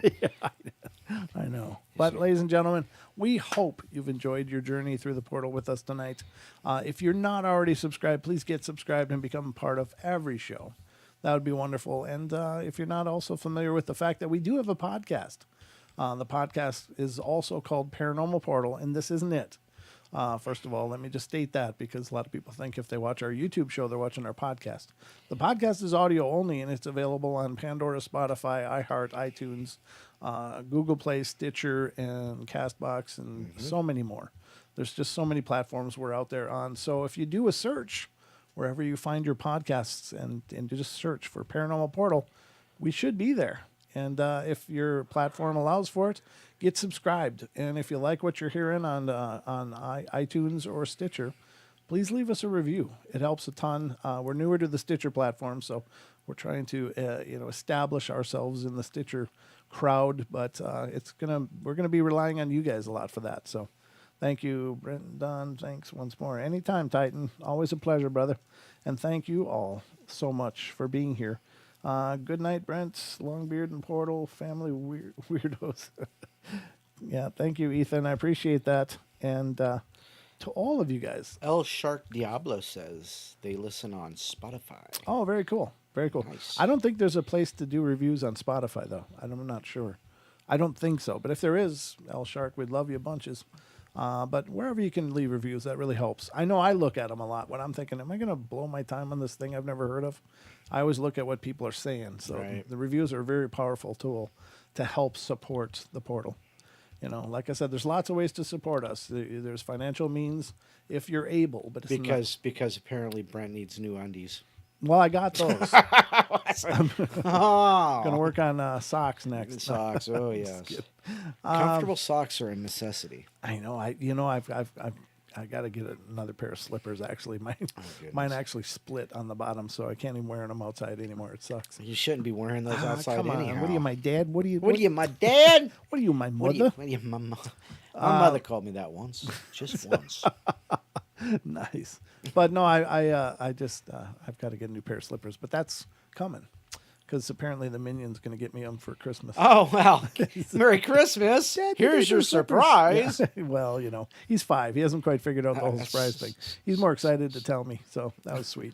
I know. But, ladies and gentlemen, we hope you've enjoyed your journey through the portal with us tonight. If you're not already subscribed, please get subscribed and become part of every show. That would be wonderful. And if you're not also familiar with the fact that we do have a podcast, the podcast is also called Paranormal Portal, and this isn't it. First of all, let me just state that because a lot of people think if they watch our YouTube show, they're watching our podcast. The podcast is audio only, and it's available on Pandora, Spotify, iHeart, iTunes, Google Play, Stitcher, and CastBox, and so many more. There's just so many platforms we're out there on. So if you do a search wherever you find your podcasts and you just search for Paranormal Portal, we should be there. And if your platform allows for it, get subscribed. And if you like what you're hearing on iTunes or Stitcher, please leave us a review. It helps a ton. We're newer to the Stitcher platform, so we're trying to establish ourselves in the Stitcher crowd. But we're gonna be relying on you guys a lot for that. So thank you, Brent and Don. Thanks once more. Anytime, Titan. Always a pleasure, brother. And thank you all so much for being here. Good night, Brent, Longbeard and Portal, family weirdos. Yeah, thank you, Ethan. I appreciate that. And to all of you guys. El Shark Diablo says they listen on Spotify. Oh, very cool. Very cool. Nice. I don't think there's a place to do reviews on Spotify, though. I'm not sure. I don't think so. But if there is, El Shark, we'd love you bunches. But wherever you can leave reviews, that really helps. I know I look at them a lot when I'm thinking, am I going to blow my time on this thing I've never heard of? I always look at what people are saying. So Right. the reviews are a very powerful tool to help support the portal. Like I said, there's lots of ways to support us. There's financial means if you're able. But it's Because apparently Brent needs new undies. well, I got those. I'm Oh, going to work on socks next. socks. Oh yes, comfortable socks are a necessity. I know. I've got to get another pair of slippers. Actually, mine actually split on the bottom, so I can't even wear them outside anymore. It sucks. You shouldn't be wearing those outside Come on. anyhow. What are you, my dad? What are you, my dad? What are you, my What mother? are you, my mother called me that once, just once. Nice. But no, I've got to get a new pair of slippers. But that's coming because apparently the Minion's going to get me them for Christmas. Oh well, Merry Christmas! Dad, you Here's get your slippers. surprise. Yeah. Well, he's 5. He hasn't quite figured out the whole surprise thing. He's more excited to tell me, so that was sweet.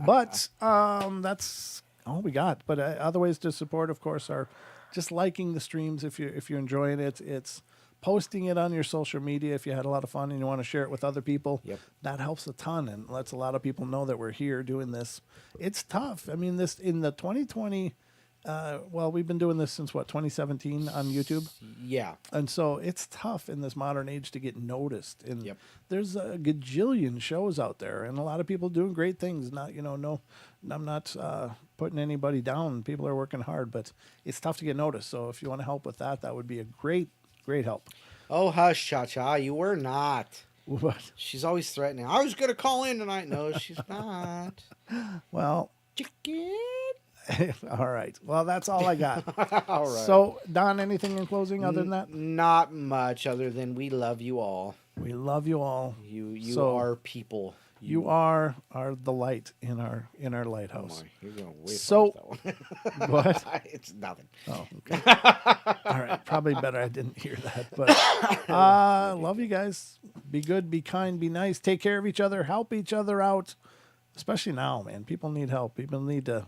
But that's all we got. But other ways to support, of course, are just liking the streams if you're enjoying it. It's posting it on your social media if you had a lot of fun and you want to share it with other people. Yep. That helps a ton and lets a lot of people know that we're here doing this. It's tough. I mean, this in the 2020. We've been doing this since 2017 on YouTube. Yeah. And so it's tough in this modern age to get noticed. And Yep. there's a gajillion shows out there and a lot of people doing great things. No, I'm not putting anybody down. People are working hard, but it's tough to get noticed. So if you want to help with that, that would be a great help. Oh hush, Cha-Cha, you were not. What? She's always threatening. I was gonna call in tonight. No, she's not. Well, Chicken. all right. Well, that's all I got. All right. So, Don, anything in closing other than that? Not much other than we love you all. We love you all. You So, are people. You are the light in our Oh lighthouse. my, you're going way So- far with that one. What? It's nothing. Oh, okay. All right. Probably better I didn't hear that. But love you guys. Be good, be kind, be nice. Take care of each other. Help each other out. Especially now, man. People need help. People need to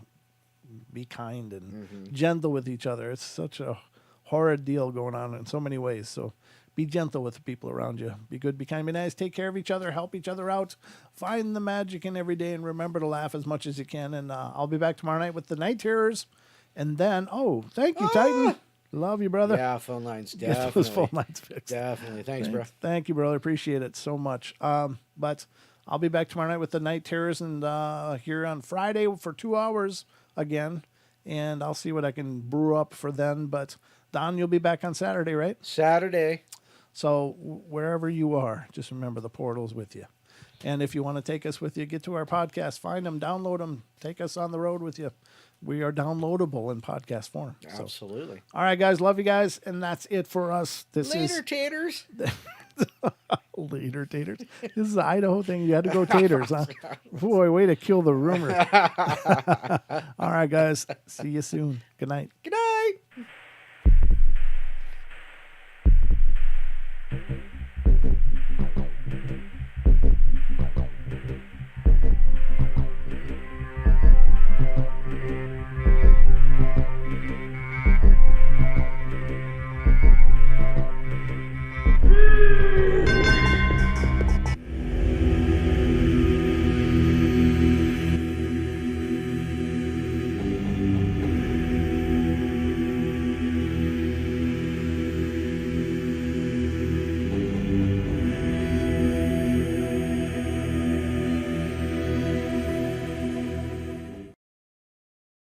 be kind and gentle with each other. It's such a horrid deal going on in so many ways. So be gentle with the people around you. Be good, be kind, be nice. Take care of each other. Help each other out. Find the magic in every day and remember to laugh as much as you can. And I'll be back tomorrow night with the Night Terrors. And then, thank you, Titan. Love you, brother. Yeah, phone lines, Get definitely. those phone lines fixed. Definitely. Thanks, bro. Thank you, brother. Appreciate it so much. But I'll be back tomorrow night with the Night Terrors and here on Friday for 2 hours again. And I'll see what I can brew up for then. But Don, you'll be back on Saturday, right? Saturday. So wherever you are, just remember the portal's with you. And if you want to take us with you, get to our podcast, find them, download them, take us on the road with you. We are downloadable in podcast form. So. Absolutely. All right, guys. Love you guys. And that's it for us. Later, taters. Later, taters. This is the Idaho thing. You had to go taters, huh? Boy, way to kill the rumor. All right, guys. See you soon. Good night. Good night.